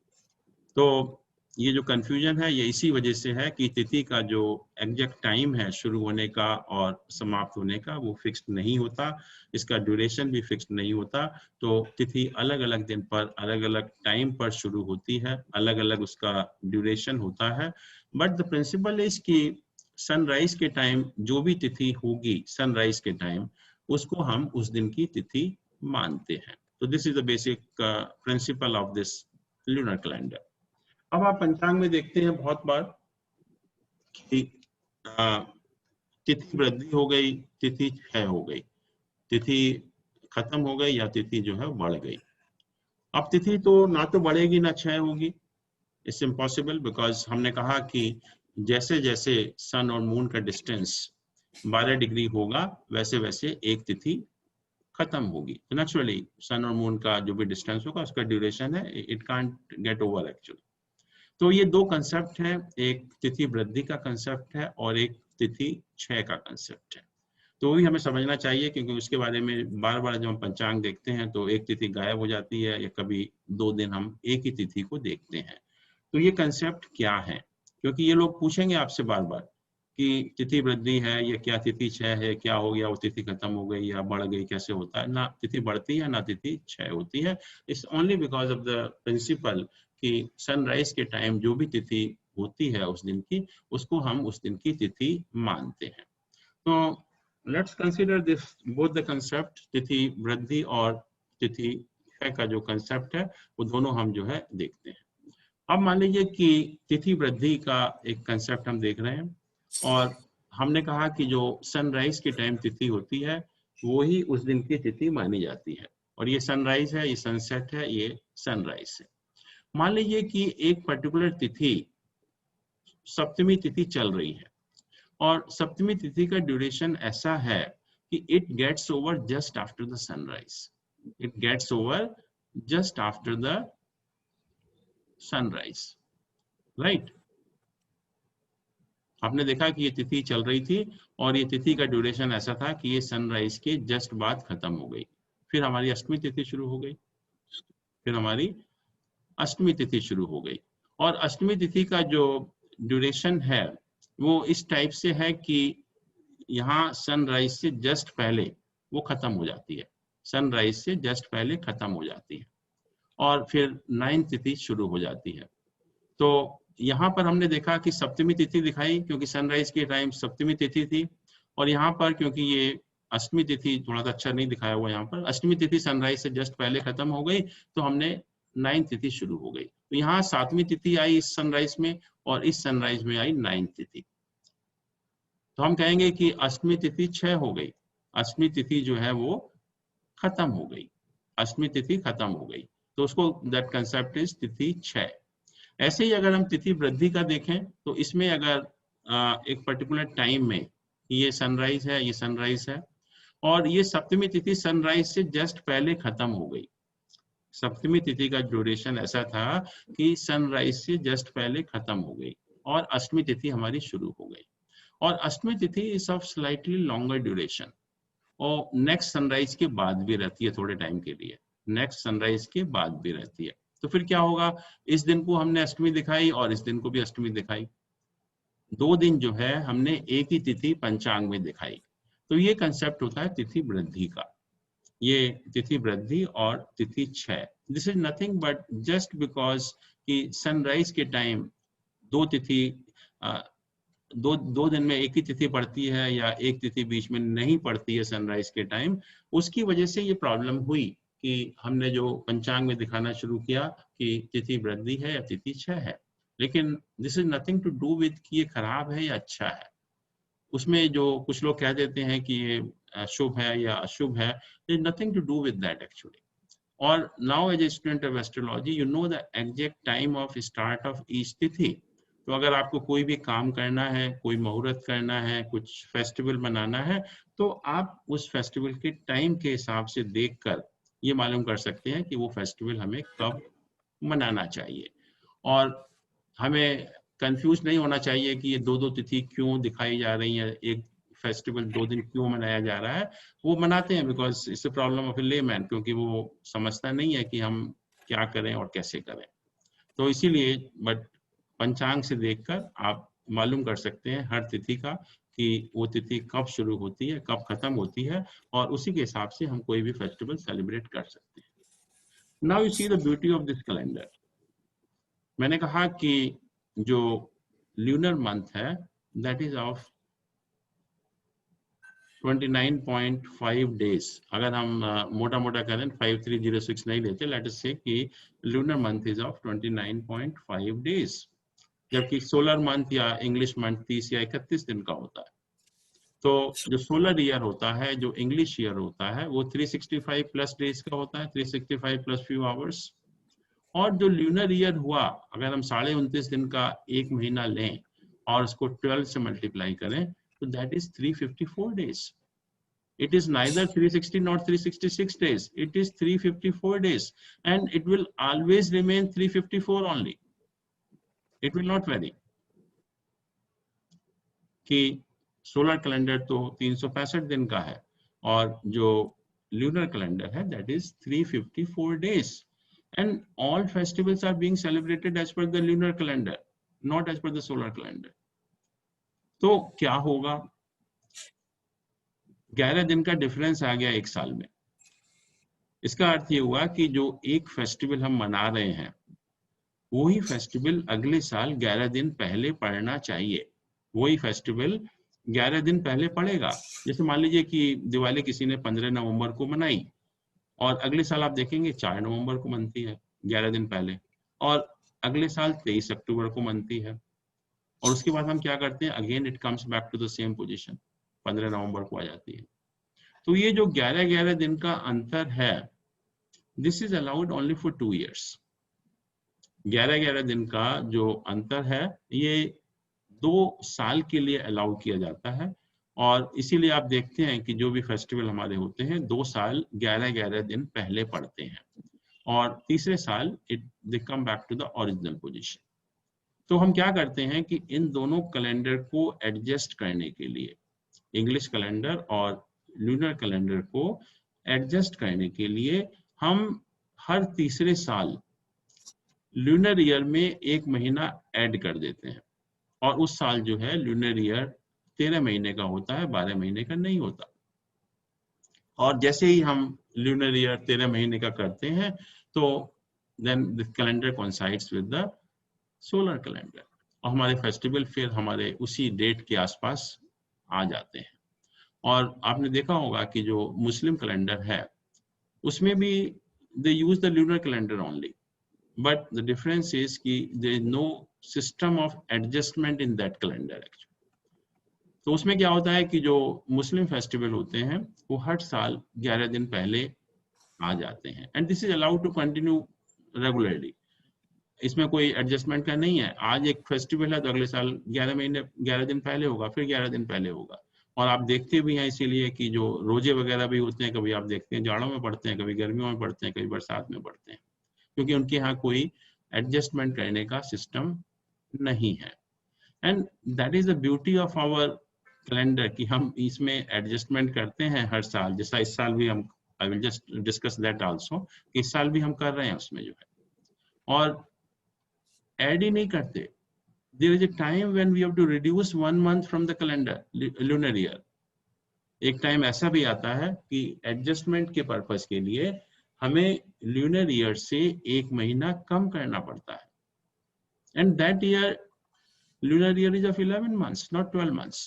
Speaker 2: तो ये जो कंफ्यूजन है ये इसी वजह से है कि तिथि का जो एग्जैक्ट टाइम है शुरू होने का और समाप्त होने का वो फिक्स्ड नहीं होता, इसका ड्यूरेशन भी फिक्स्ड नहीं होता। तो तिथि अलग अलग दिन पर अलग अलग टाइम पर शुरू होती है, अलग अलग उसका ड्यूरेशन होता है। बट द प्रिंसिपल इज कि सनराइज के टाइम जो भी तिथि होगी सनराइज के टाइम, उसको हम उस दिन की तिथि मानते हैं। तो this is the basic principle of this lunar calendar. अब आप पंचांग में देखते हैं बहुत बार कि तिथि वृद्धि हो गई, तिथि क्षय हो गई, तिथि खत्म हो गई, या तिथि जो है बढ़ गई। अब तिथि तो ना तो बढ़ेगी ना क्षय होगी, इट्स इम्पॉसिबल, बिकॉज हमने कहा कि जैसे जैसे सन और मून का डिस्टेंस 12 डिग्री होगा वैसे वैसे एक तिथि खत्म होगी। नेचुरली सन और मून का जो भी डिस्टेंस होगा उसका ड्यूरेशन है, it can't get over actually. तो ये दो कंसेप्ट हैं, एक तिथि वृद्धि का कंसेप्ट है और एक तिथि क्षय का कंसेप्ट है। तो भी हमें समझना चाहिए, क्योंकि उसके बारे में बार बार जब हम पंचांग देखते हैं तो एक तिथि गायब हो जाती है, या कभी 2 दिन हम एक ही तिथि को देखते हैं। तो ये कंसेप्ट क्या है, क्योंकि ये लोग पूछेंगे आपसे बार बार कि तिथि वृद्धि है या क्या तिथि क्षय है, क्या हो गया, वो तिथि खत्म हो गई या बढ़ गई, कैसे होता है। ना तिथि बढ़ती है ना तिथि क्षय होती है। It's only because of the principle कि सनराइज के टाइम जो भी तिथि होती है उस दिन की, उसको हम उस दिन की तिथि मानते हैं। तो let's consider this both the concept, तिथि वृद्धि और तिथि 6 का जो कंसेप्ट है वो दोनों हम जो है देखते हैं। अब मान लीजिए कि तिथि वृद्धि का एक कंसेप्ट हम देख रहे हैं और हमने कहा कि जो सनराइज के टाइम तिथि होती है वो ही उस दिन की तिथि मानी जाती है, और ये सनराइज है, ये सनसेट है, ये सनराइज है। मान लीजिए कि एक पर्टिकुलर तिथि सप्तमी तिथि चल रही है और सप्तमी तिथि का ड्यूरेशन ऐसा है कि it gets over just after the sunrise, it gets over just after the sunrise, right. आपने देखा कि ये तिथि चल रही थी और ये तिथि का ड्यूरेशन ऐसा था कि ये सनराइज के जस्ट बाद खत्म हो गई। फिर हमारी अष्टमी तिथि शुरू हो गई, फिर हमारी अष्टमी तिथि शुरू हो गई, और अष्टमी तिथि का जो ड्यूरेशन है वो इस टाइप से है कि यहाँ सनराइज से जस्ट पहले वो खत्म हो जाती है, सनराइज से जस्ट पहले खत्म हो जाती है और फिर 9th तिथि शुरू हो जाती है। तो यहाँ पर हमने देखा कि सप्तमी तिथि दिखाई क्योंकि सनराइज के टाइम सप्तमी तिथि थी, और यहाँ पर क्योंकि ये अष्टमी तिथि थोड़ा सा अच्छा नहीं दिखाया हुआ, यहाँ पर अष्टमी तिथि सनराइज से जस्ट पहले खत्म हो गई तो हमने 9th तिथि शुरू हो गई। तो यहाँ 7वीं तिथि आई इस सनराइज में और इस सनराइज में आई 9th तिथि। तो हम कहेंगे कि अष्टमी तिथि 6 हो गई, अष्टमी तिथि जो है वो खत्म हो गई, अष्टमी तिथि खत्म हो गई, तो उसको दैट कंसेप्ट इज तिथि 6। ऐसे ही अगर हम तिथि वृद्धि का देखें तो इसमें अगर एक पर्टिकुलर टाइम में ये सनराइज है, ये सनराइज है, और ये सप्तमी तिथि सनराइज से जस्ट पहले खत्म हो गई। सप्तमी तिथि का ड्यूरेशन ऐसा था कि सनराइज से जस्ट पहले खत्म हो गई और अष्टमी तिथि हमारी शुरू हो गई, और अष्टमी तिथि is of slightly longer duration और नेक्स्ट सनराइज के बाद भी रहती है, थोड़े टाइम के लिए नेक्स्ट सनराइज के बाद भी रहती है। तो फिर क्या होगा, इस दिन को हमने अष्टमी दिखाई और इस दिन को भी अष्टमी दिखाई, 2 दिन जो है हमने एक ही तिथि पंचांग में दिखाई। तो ये कंसेप्ट होता है तिथि वृद्धि का, ये तिथि वृद्धि और तिथि 6। This is nothing but just because कि सनराइज के टाइम दो तिथि दो दिन में एक ही तिथि पड़ती है या एक तिथि बीच में नहीं पड़ती है सनराइज के टाइम, उसकी वजह से ये प्रॉब्लम हुई कि हमने जो पंचांग में दिखाना शुरू किया कि तिथि वृद्धि है या तिथि 6 है। लेकिन this is nothing to do with कि ये खराब है या अच्छा है। उसमें जो कुछ लोग कह देते हैं कि ये शुभ है या अशुभ है, there is nothing to do with that actually. और now as a student of astrology you know the exact time of start of each tithi. तो अगर आपको कोई भी काम करना है, कोई मुहूर्त करना है, कुछ फेस्टिवल मनाना है, तो आप उस फेस्टिवल के टाइम के हिसाब से देखकर ये मालूम कर सकते हैं कि वो फेस्टिवल हमें कब मनाना चाहिए। और हमें कंफ्यूज नहीं होना चाहिए कि ये 2-2 तिथि क्यों दिखाई जा रही है, एक फेस्टिवल 2 दिन क्यों मनाया जा रहा है। वो मनाते हैं because it's a problem of A layman, क्योंकि वो समझता नहीं है कि हम क्या करें और कैसे करें। तो इसीलिए बट पंचांग से देखकर आप मालूम कर सकते हैं हर तिथि का कि वो तिथि कब शुरू होती है, कब खत्म होती है, और उसी के हिसाब से हम कोई भी फेस्टिवल सेलिब्रेट कर सकते हैं। Now you see the beauty of this calendar. मैंने कहा कि जो ल्यूनर मंथ है दैट इज ऑफ 29.5 डेज। अगर हम मोटा मोटा करें 5306 नहीं लेते, लेट अस से कि lunar month is of 29.5 days, जबकि सोलर मंथ या इंग्लिश मंथ 30 या 31 दिन का होता है। तो जो सोलर ईयर होता है, जो इंग्लिश ईयर होता है, वो 365 प्लस डेज का होता है, 365 प्लस फ्यू आवर्स। और जो ल्यूनर ईयर हुआ, अगर हम 29.5 दिन का एक महीना लें और उसको 12 से मल्टीप्लाई करें तो that is 354 days. It is neither 360 nor 366 days. It is 354 days, and it will always remain 354 only. It will not vary. कि सोलर कैलेंडर तो 365 दिन का है और जो lunar calendar है that is 354 days, and all festivals are being celebrated as per the lunar calendar, not as per the solar calendar. तो क्या होगा, 11 दिन का डिफरेंस आ गया एक साल में। इसका अर्थ ये हुआ कि जो एक फेस्टिवल हम मना रहे हैं वही फेस्टिवल अगले साल 11 दिन पहले पड़ना चाहिए, वही फेस्टिवल 11 दिन पहले पड़ेगा। जैसे मान लीजिए कि दिवाली किसी ने 15 नवंबर को मनाई और अगले साल आप देखेंगे 4 नवंबर को मनती है, 11 दिन पहले, और अगले साल 23 अक्टूबर को मनती है, और उसके बाद हम क्या करते हैं, again it comes back to the same position, 15 नवंबर को आ जाती है। तो ये जो 11-11 दिन का अंतर है, this is allowed only for 2 years। 11-11 दिन का जो अंतर है ये 2 साल के लिए अलाउ किया जाता है, और इसीलिए आप देखते हैं कि जो भी फेस्टिवल हमारे होते हैं 2 साल 11-11 दिन पहले पड़ते हैं, और तीसरे साल they come back to the original position. तो हम क्या करते हैं कि इन दोनों कैलेंडर को एडजस्ट करने के लिए, इंग्लिश कैलेंडर और लूनर कैलेंडर को एडजस्ट करने के लिए, हम हर तीसरे साल लूनर ईयर में 1 महीना ऐड कर देते हैं, और उस साल जो है लूनर ईयर 13 महीने का होता है, 12 महीने का नहीं होता। और जैसे ही हम लूनर ईयर 13 महीने का करते हैं, तो then the calendar coincides with the solar calendar, और हमारे फेस्टिवल फिर हमारे उसी डेट के आसपास आ जाते हैं। और आपने देखा होगा कि जो मुस्लिम कैलेंडर है उसमें भी they use the lunar calendar only, but the difference is कि there is no system of adjustment in that calendar actually. तो उसमें क्या होता है कि जो मुस्लिम फेस्टिवल होते हैं वो हर साल 11 दिन पहले आ जाते हैं, and this is allowed to continue regularly. इसमें कोई एडजस्टमेंट का नहीं है, आज एक फेस्टिवल है तो अगले साल 11 दिन पहले होगा, फिर 11 दिन पहले होगा। और आप देखते भी हैं इसीलिए कि जो रोजे वगैरह भी होते हैं, कभी आप देखते हैं जाड़ों में पड़ते हैं, कभी गर्मियों में पड़ते हैं, कभी बरसात में पड़ते हैं, क्योंकि उनके यहाँ कोई एडजस्टमेंट करने का सिस्टम नहीं है। And that is the beauty of our calendar कि हम इसमें एडजस्टमेंट करते हैं हर साल, जैसा इस साल भी हम, I will just discuss that also, इस साल भी हम कर रहे हैं उसमें जो है, और ऐड ही नहीं करते। There is a time when we have to reduce 1 month from the calendar, lunar year. एक टाइम ऐसा भी आता है कि एडजस्टमेंट के पर्पस के लिए हमें ल्यूनर ईयर से 1 महीना कम करना पड़ता है, and that year lunar year is of 11 months, not 12 months.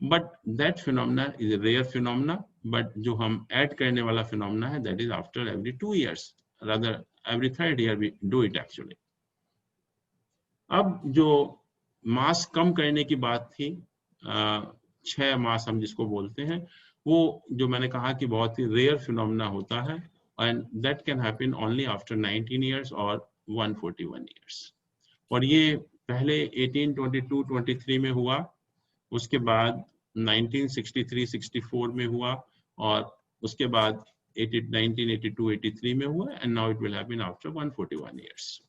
Speaker 2: But that phenomena is a rare phenomena, but जो हम ऐड करने वाला phenomena है, that is after every 2 years, rather every 3rd year we do it actually. अब जो मास कम करने की बात थी, 6 मास हम जिसको बोलते हैं, वो जो मैंने कहा कि बहुत ही रेयर फिनोमेना होता है, and that can happen only after 19 years और 141 इयर्स। और ये पहले 1822 23 में हुआ, उसके बाद 1963-64 में हुआ, और उसके बाद 1982-83 में हुआ, and now it will happen after 141 years.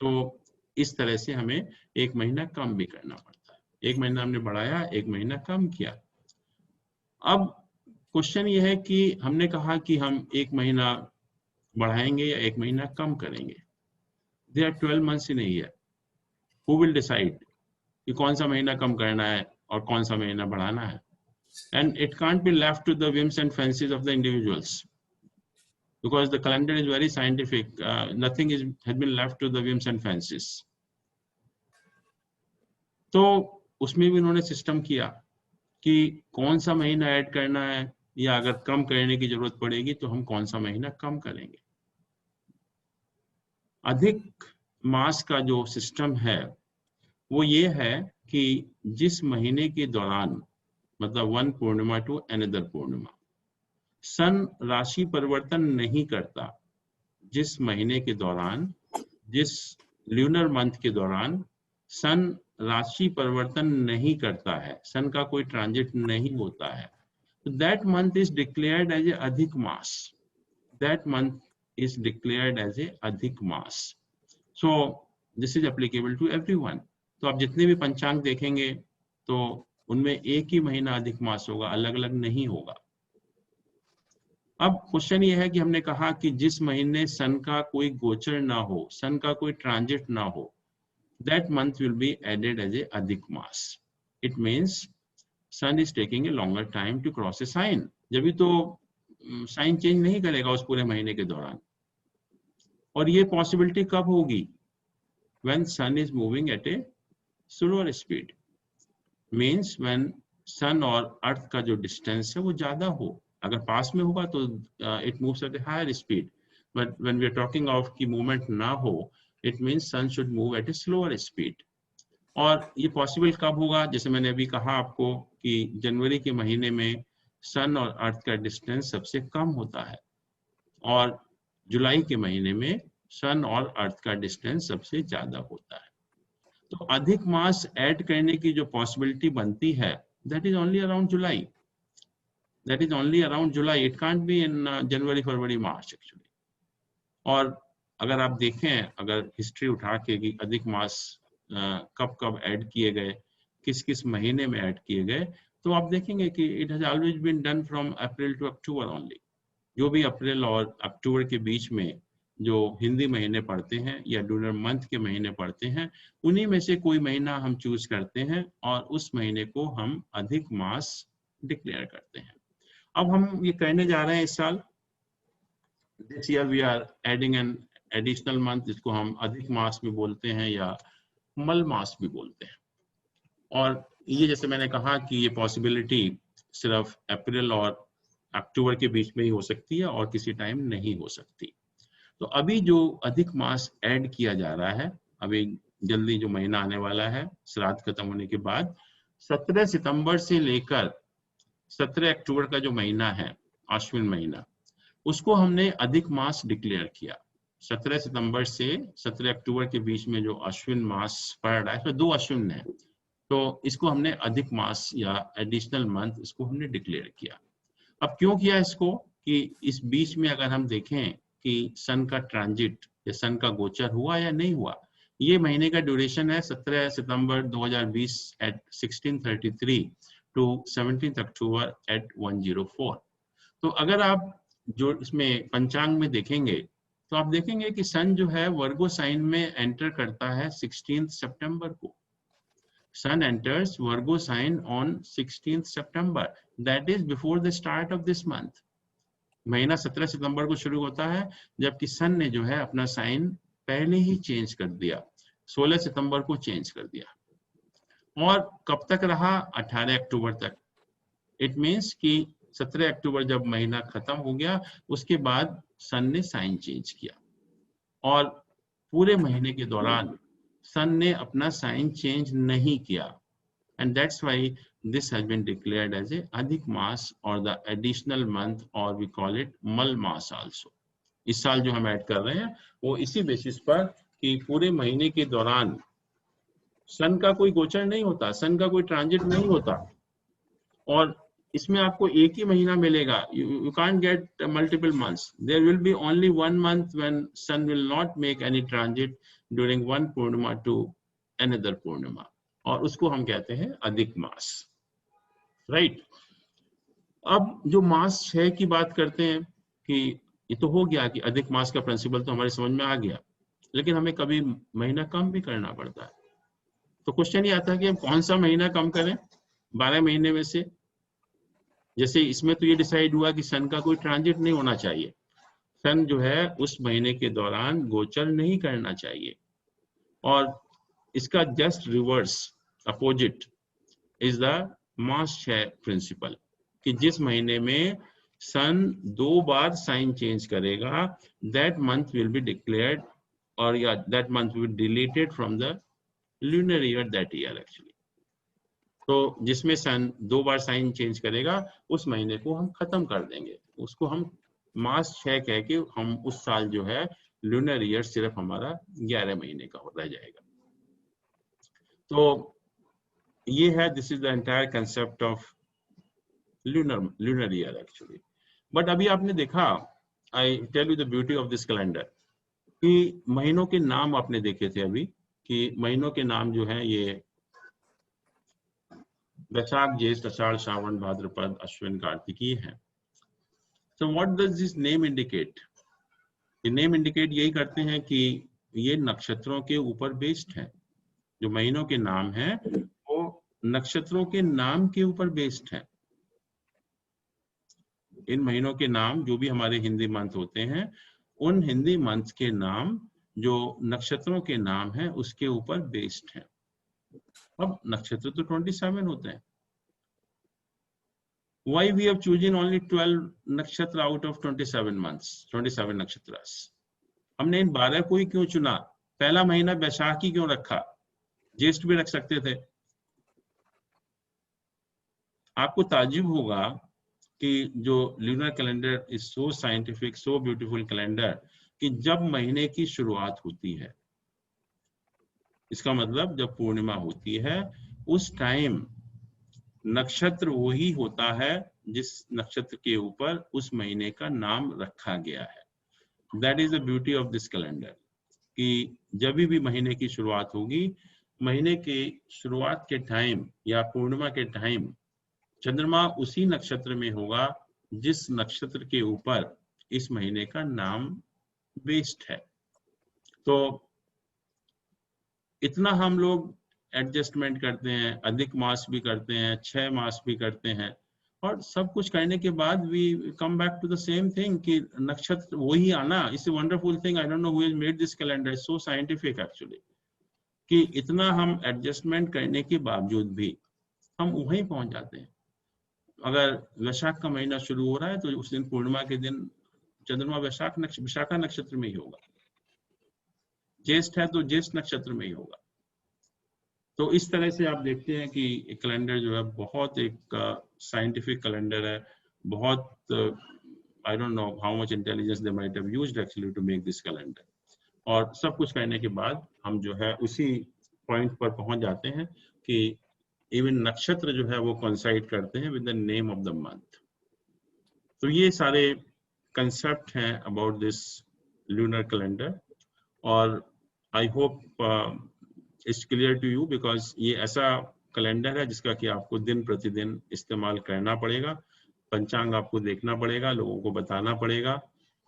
Speaker 2: तो इस तरह से हमें 1 महीना कम भी करना पड़ता है। 1 महीना हमने बढ़ाया, 1 महीना कम किया। अब क्वेश्चन ये है कि हमने कहा कि हम 1 महीना बढ़ाएंगे या 1 महीना कम करेंगे। There are 12 months in a year. Who will decide कि कौन सा महीना कम करना है और कौन सा महीना बढ़ाना है? And it can't be left to the whims and fancies of the individuals, because the calendar is very scientific. Nothing has been left to the whims and fancies. तो उसमें भी उन्होंने सिस्टम किया कि कौन सा महीना ऐड करना है, या अगर कम करने की जरूरत पड़ेगी तो हम कौन सा महीना कम करेंगे। अधिक मास का जो सिस्टम है वो ये है कि जिस महीने के दौरान, मतलब वन पूर्णिमा टू अनदर पूर्णिमा, सन राशि परिवर्तन नहीं करता, जिस महीने के दौरान, जिस ल्यूनर मंथ के दौरान सन राशि परिवर्तन नहीं करता है, सन का कोई ट्रांजिट नहीं होता है, that month is declared as a अधिक maas. That month is declared as a अधिक मास। So this is applicable to everyone. तो आप जितने भी पंचांग देखेंगे तो उनमें एक ही महीना अधिक मास होगा, अलग अलग नहीं होगा। अब क्वेश्चन ये है कि हमने कहा कि जिस महीने सन का कोई गोचर ना हो, सन का कोई ट्रांजिट ना हो, that month will be added as a अधिक मास. It means sun is taking a longer time to cross a sign. जब भी तो साइन चेंज नहीं करेगा उस पूरे महीने के दौरान। और ये पॉसिबिलिटी कब होगी? When sun is moving at a slower speed, means when sun और अर्थ का जो डिस्टेंस है वो ज्यादा हो। अगर पास में होगा तो it moves at a higher speed, but when we are talking of कि मूवमेंट ना हो, it means sun should move at a slower speed. और ये पॉसिबल कब होगा? जैसे मैंने अभी कहा आपको कि जनवरी के महीने में सन और अर्थ का डिस्टेंस सबसे कम होता है, और जुलाई के महीने में सन और अर्थ का डिस्टेंस सबसे ज्यादा होता है। तो अधिक मास ऐड करने की जो पॉसिबिलिटी बनती है, that is only around July, that is only around July, it can't be in January, February, March actually. और अगर आप देखें, अगर हिस्ट्री उठा के कि अधिक मास कब कब ऐड किए गए, किस किस महीने में ऐड किए गए, तो आप देखेंगे कि it has always been done from April to October only. जो भी अप्रैल और अक्टूबर के बीच में जो हिंदी महीने पड़ते हैं या लूनर मंथ के महीने पड़ते हैं, उन्हीं में से कोई महीना हम चूज करते हैं और उस महीने को हम अधिक मास डिक्लेयर करते हैं। अब हम ये कहने जा रहे हैं इस साल, this year we are adding an additional month, जिसको हम अधिक मास भी बोलते हैं या मल मास भी बोलते हैं। और ये जैसे मैंने कहा कि ये पॉसिबिलिटी सिर्फ अप्रैल और अक्टूबर के बीच में ही हो सकती है और किसी टाइम नहीं हो सकती। तो अभी जो अधिक मास ऐड किया जा रहा है, अभी जल्दी जो महीना आने वाला है श्राद्ध खत्म होने के बाद, 17 सितंबर से लेकर 17 अक्टूबर का जो महीना है, अश्विन महीना, उसको हमने अधिक मास डिक्लेयर किया। 17 सितंबर से 17 अक्टूबर के बीच में जो अश्विन मास पड़ रहा है, इसमें 2 अश्विन है, तो इसको हमने अधिक मास या एडिशनल मंथ इसको हमने डिक्लेयर किया। अब क्यों किया इसको? कि इस बीच में अगर हम देखें कि सन का ट्रांजिट या सन का गोचर हुआ या नहीं हुआ। ये महीने का ड्यूरेशन है 17 सितंबर 2020 एट 1633 टू 17 अक्टूबर एट 104। तो अगर आप जो इसमें पंचांग में देखेंगे तो आप देखेंगे कि सन जो है वर्गो साइन में एंटर करता है 16 सितंबर को। Sun enters Virgo sign on 16th September. That is before the start of this month. महीना 17 सितंबर को शुरू होता है, जबकि सन ने जो है अपना साइन पहले ही चेंज कर दिया, 16 सितंबर को चेंज कर दिया। और कब तक रहा? 18 अक्टूबर तक। इट मीन्स कि 17 अक्टूबर जब महीना खत्म हो गया, उसके बाद सन ने साइन चेंज किया और पूरे महीने के दौरान सन ने अपना साइन चेंज नहीं किया, and that's why this has been declared as a अधिक मास और द एडिशनल मंथ, और we call it Mal Maas also. इस साल जो हम ऐड कर रहे हैं वो इसी बेसिस पर कि पूरे महीने के दौरान सन का कोई गोचर नहीं होता, सन का कोई ट्रांजिट नहीं होता, और इसमें आपको एक ही महीना मिलेगा। You can't get multiple months. There will be only one month when sun will not make any transit during one Purnima to another पूर्णिमा, और उसको हम कहते हैं अधिक मास, राइट। अब जो मास 6 की बात करते हैं कि ये तो हो गया कि अधिक मास का प्रिंसिपल तो हमारे समझ में आ गया, लेकिन हमें कभी महीना कम भी करना पड़ता है। तो क्वेश्चन ये आता है कि हम कौन सा महीना कम करें 12 महीने में से। जैसे इसमें तो ये डिसाइड हुआ कि सन का कोई ट्रांजिट नहीं होना चाहिए, सन जो है उस महीने के दौरान गोचर नहीं करना चाहिए, और इसका just reverse opposite is the मास 6 प्रिंसिपल, कि जिस महीने में सन 2 बार साइन चेंज करेगा, that month will be declared, और या that month will be deleted from the lunar year that year actually. तो जिसमें सन 2 बार साइन चेंज करेगा, उस महीने को हम खत्म कर देंगे, उसको हम मास 6 कह के हम उस साल जो है लूनर ईयर सिर्फ हमारा 11 महीने का रह जाएगा। तो ये है, this is the entire concept of lunar year actually. But अभी आपने देखा, I tell you the beauty of this calendar, कि महीनों के नाम आपने देखे थे अभी, कि महीनों के नाम जो है ये वैशाख, ज्येष्ठ, आषाढ़, श्रावण, भाद्रपद, अश्विन, कार्तिकीय है। So what does this name indicate? ये नेम इंडिकेट यही करते हैं कि ये नक्षत्रों के ऊपर बेस्ड है। जो महीनों के नाम हैं वो नक्षत्रों के नाम के ऊपर बेस्ड है। इन महीनों के नाम जो भी हमारे हिंदी मंथ होते हैं, उन हिंदी मंथ के नाम जो नक्षत्रों के नाम हैं उसके ऊपर बेस्ड है। अब नक्षत्र तो 27 होते हैं, Why we have chosen only 12 nakshatra out of 27 months, 27 nakshatras? हमने इन 12 को ही क्यों चुना? पहला महीना वैशाखी क्यों रखा? ज्येष्ठ भी रख सकते थे। आपको ताज्जुब होगा कि जो lunar calendar is so scientific, so beautiful calendar, कि जब महीने की शुरुआत होती है, इसका मतलब जब पूर्णिमा होती है उस टाइम नक्षत्र वही होता है जिस नक्षत्र के ऊपर उस महीने का नाम रखा गया है। That is the beauty of this calendar, कि जब भी महीने की शुरुआत होगी, महीने की शुरुआत के टाइम या पूर्णिमा के टाइम चंद्रमा उसी नक्षत्र में होगा जिस नक्षत्र के ऊपर इस महीने का नाम बेस्ड है। तो इतना हम लोग एडजस्टमेंट करते हैं, अधिक मास भी करते हैं, 6 मास भी करते हैं, और सब कुछ करने के बाद we come back to the same thing कि नक्षत्र वही आना। It's a wonderful thing, I don't know who has made this calendar, so scientific actually, कि इतना हम एडजस्टमेंट करने के बावजूद भी हम वहीं पहुंच जाते हैं। अगर वैशाख का महीना शुरू हो रहा है तो उस दिन पूर्णिमा के दिन चंद्रमा विशाखा नक्षत्र में ही होगा, ज्येष्ठ है तो ज्येष्ठ नक्षत्र में ही होगा। तो इस तरह से आप देखते हैं कि कैलेंडर जो है बहुत एक साइंटिफिक कैलेंडर है, बहुत I don't know how much intelligence they might have used actually to make this calendar. और सब कुछ करने के बाद हम जो है उसी पॉइंट पर पहुंच जाते हैं कि इवन नक्षत्र जो है वो कोइंसाइड करते हैं with the name of the month. तो ये सारे कंसेप्ट हैं अबाउट दिस लूनर कैलेंडर, और I hope it's clear to you, because ये ऐसा कैलेंडर है जिसका कि आपको दिन प्रतिदिन इस्तेमाल करना पड़ेगा। पंचांग आपको देखना पड़ेगा, लोगों को बताना पड़ेगा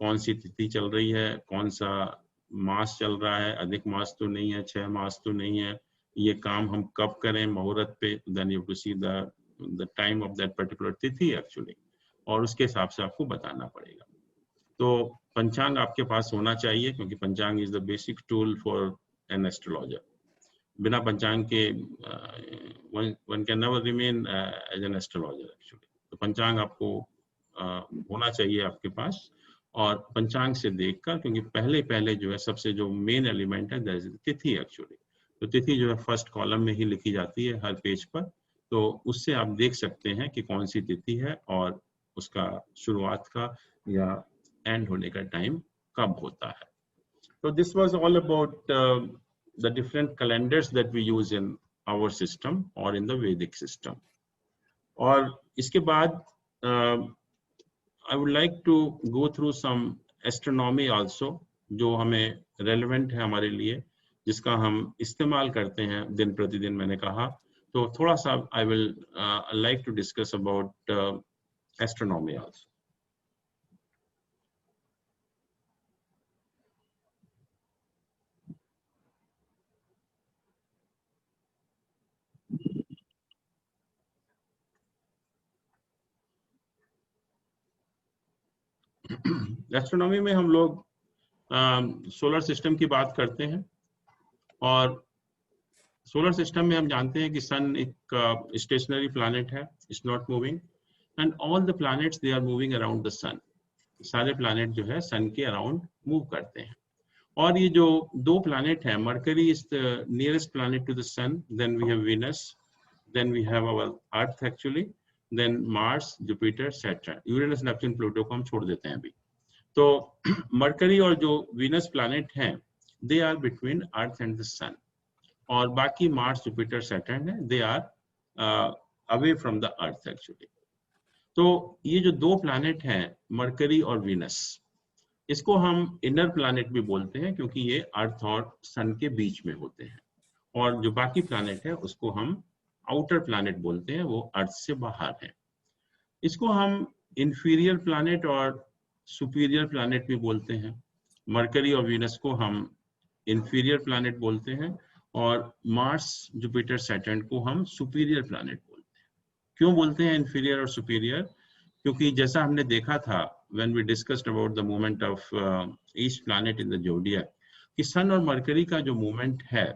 Speaker 2: कौन सी तिथि चल रही है, कौन सा मास चल रहा है, अधिक मास तो नहीं है, 6 मास तो नहीं है, ये काम हम कब करें मुहूर्त पे, then you have to see the time of that particular tithi actually, और उसके हिसाब से आपको बताना पड़ेगा। तो पंचांग आपके पास होना चाहिए, क्योंकि panchang is the basic tool for an astrologer. बिना पंचांग के one can never remain as an astrologer actually. तो पंचांग आपको होना चाहिए आपके पास, और पंचांग से देखकर, क्योंकि पहले जो है सबसे जो मेन एलिमेंट है दैट इज तिथि एक्चुअली। तो तिथि जो है फर्स्ट कॉलम में ही लिखी जाती है हर पेज पर, तो उससे आप देख सकते हैं कि कौन सी तिथि है और उसका शुरुआत का या एंड होने का टाइम कब होता है। तो this was all about the different calendars that we use in our system और इन द वैदिक सिस्टम। और इसके बाद I would like to go through some astronomy also, जो हमें relevant है हमारे लिए, जिसका हम इस्तेमाल करते हैं दिन प्रतिदिन, मैंने कहा। तो थोड़ा सा I will like to discuss about astronomy also. Astronomy में हम लोग सोलर सिस्टम की बात करते हैं, और सोलर सिस्टम में हम जानते हैं कि सन एक स्टेशनरी प्लैनेट है, it's not moving, and all the planets they are moving around the sun. सारे प्लैनेट जो है सन के अराउंड मूव करते हैं। और ये जो 2 प्लैनेट हैं, Mercury is the nearest planet to the sun, then we have Venus, then we have our earth actually, then Mars, Jupiter, Saturn, Uranus, Neptune, Pluto को हम छोड़ देते हैं अभी। तो मरकरी और जो वीनस प्लैनेट हैं they are between earth and the sun, और बाकी मार्स, जुपिटर, सैटर्न है they are away from the earth actually. तो ये जो 2 प्लैनेट हैं मरकरी और वीनस, इसको हम इनर प्लैनेट भी बोलते हैं, क्योंकि ये अर्थ और सन के बीच में होते हैं। और जो बाकी प्लैनेट है उसको हम आउटर प्लैनेट बोलते हैं, वो अर्थ से बाहर है। इसको हम इंफीरियर प्लैनेट और सुपीरियर प्लैनेट भी बोलते हैं। मरकरी और वीनस को हम इंफीरियर प्लैनेट बोलते हैं, और मार्स, जुपिटर, सैटर्न को हम सुपीरियर प्लैनेट बोलते हैं। क्यों बोलते हैं इंफीरियर और सुपीरियर? क्योंकि जैसा हमने देखा था when we discussed about the movement of each planet in the zodiac, कि सन और मरकरी का जो मूवमेंट है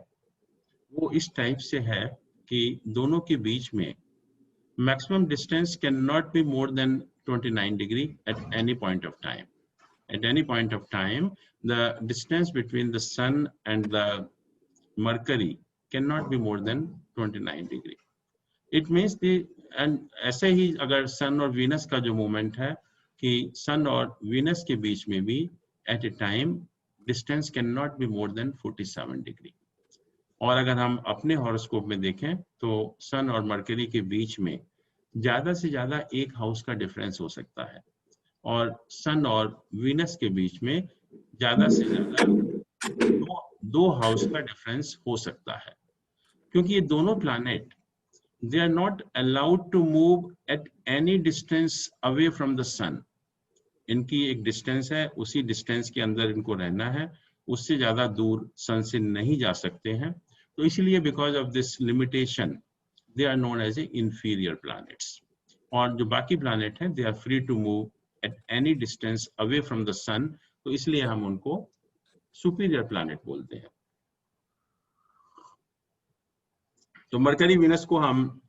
Speaker 2: वो इस टाइप से है कि दोनों के बीच में maximum distance cannot be more than 29 degree at any point of time. At any point of time, the distance between the sun and the Mercury cannot be more than 29 degree. It means the, and ऐसे ही अगर सन और Venus का जो movement है कि सन और Venus के बीच में भी at a time distance cannot be more than 47 degree. और अगर हम अपने हॉरोस्कोप में देखें तो सन और मरकरी के बीच में ज्यादा से ज्यादा एक हाउस का डिफरेंस हो सकता है, और सन और वीनस के बीच में ज्यादा से ज्यादा दो हाउस का डिफरेंस हो सकता है, क्योंकि ये दोनों planet they are not allowed to move at any distance away from the sun. इनकी एक डिस्टेंस है, उसी डिस्टेंस के अंदर इनको रहना है, उससे ज्यादा दूर सन से नहीं जा सकते हैं. तो इसलिए because of this limitation they are known as a inferior planets. और जो बाकी प्लैनेट हैं they are free to move at any distance away from the sun, तो इसलिए हम उनको सुपीरियर प्लैनेट बोलते हैं. तो मरकरी वीनस को हम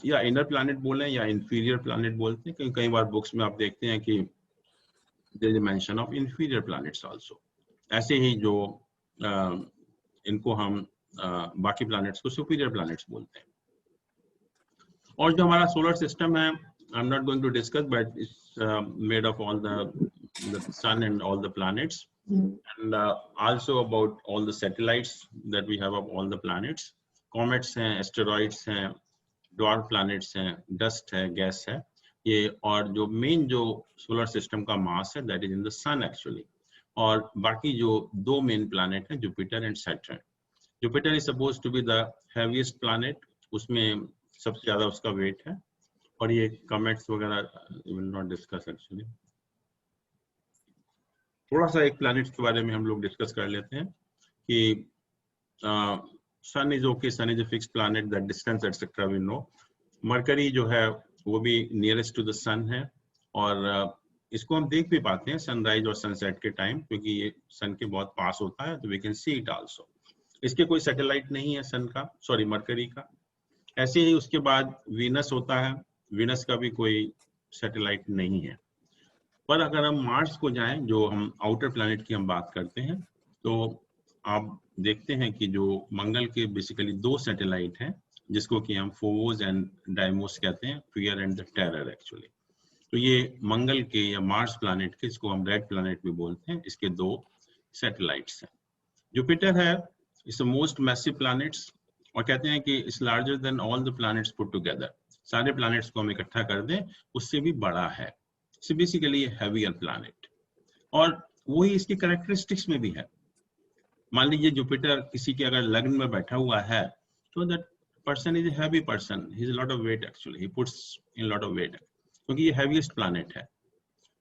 Speaker 2: या इनर प्लैनेट बोलें या इंफीरियर प्लैनेट बोलते हैं. कई बार बुक्स में आप देखते हैं कि there is a mention of inferior planets also. ऐसे ही जो इनको हम बाकी प्लैनेट्स को सुपीरियर प्लैनेट्स बोलते हैं. और जो हमारा सोलर सिस्टम है, I am not going to discuss, but it's made of all the sun and all the planets, and also about all the satellites that we have of all the planets. Comets हैं, asteroids हैं, dwarf planets हैं, dust है, gas है ये. और जो main जो solar system का मास है that is in the sun actually. और बाकी जो दो मेन प्लैनेट हैं, Jupiter and Saturn. Jupiter is suppose to be the heaviest planet, उसमें सबसे ज्यादा उसका वेट है. और ये कमेट्स वगैरह विल नॉट डिस्कस एक्चुअली. थोड़ा सा एक प्लैनेट्स के बारे में हम लोग डिस्कस कर लेते हैं कि sun is okay, sun is a fixed planet, that distance etcetera we know. Mercury जो है वो भी नियरेस्ट टू द सन है, और इसको हम देख भी पाते हैं सनराइज और सनसेट के टाइम, क्योंकि ये सन के बहुत पास होता है, तो we can see it also. इसके कोई सैटेलाइट नहीं है सन का, सॉरी मरकरी का. ऐसे ही उसके बाद वीनस होता है, वीनस का भी कोई सैटेलाइट नहीं है. पर अगर हम मार्स को जाएं, जो हम आउटर प्लैनेट की हम बात करते हैं, तो आप देखते हैं कि जो मंगल के बेसिकली दो सैटेलाइट हैं, जिसको कि हम फोवोस एंड डाइमोस कहते हैं, fear and the terror actually. तो ये मंगल के या मार्स प्लैनेट के, इसको हम रेड प्लैनेट भी बोलते हैं, इसके दो सैटेलाइट्स हैं. जुपिटर है, it's the most massive planets, और कहते हैं कि it's larger than all the planets put together. सारे प्लैनेट्स को हम इकट्ठा कर दें उससे भी बड़ा है. So basically a heavier planet. और वही इसकी कैरेक्टरिस्टिक्स में भी है. मान लीजिए जुपिटर किसी के अगर लग्न में बैठा हुआ है, तो that person is a heavy person, he is lot of weight actually, he puts in lot of weight, क्योंकि ये हैवीएस्ट प्लैनेट है.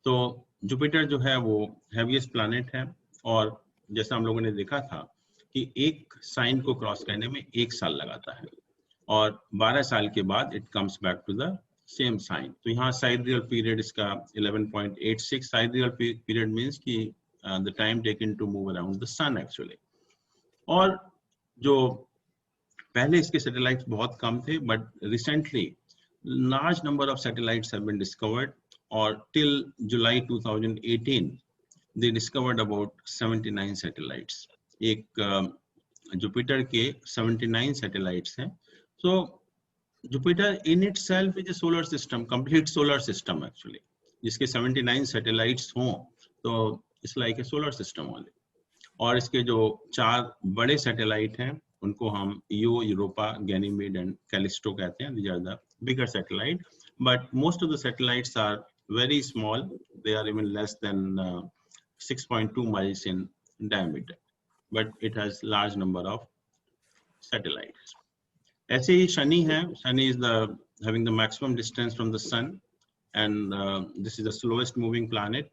Speaker 2: तो जुपिटर जो है वो हैवीएस्ट प्लैनेट है. और जैसा हम लोगों ने देखा था कि एक साइन को क्रॉस करने में 1 साल लगाता है, और 12 साल के बाद it comes back to the same sign. तो यहाँ साइडरियल पीरियड इसका 11.86. साइडरियल पीरियड मींस कि the time taken to move around the sun actually. और जो पहले इसके सैटेलाइट्स बहुत कम थे, but recently large number of satellites have been discovered, और till July 2018 they discovered about 79 satellites. एक जुपिटर के 79 सैटेलाइट्स हैं. सो Jupiter in itself is a solar system, complete solar system actually. जिसके 79 satellites हों तो it's like a solar system only. और इसके जो 4 बड़े सैटेलाइट हैं उनको हम Io, Europa, Ganymede and Callisto कहते हैं. These are the bigger satellite, but most of the satellites are very small. They are even less than 6.2 miles in diameter, but it has large number of satellites. ऐसे ही शनि है. Shani is having the maximum distance from the sun, and this is the slowest moving planet.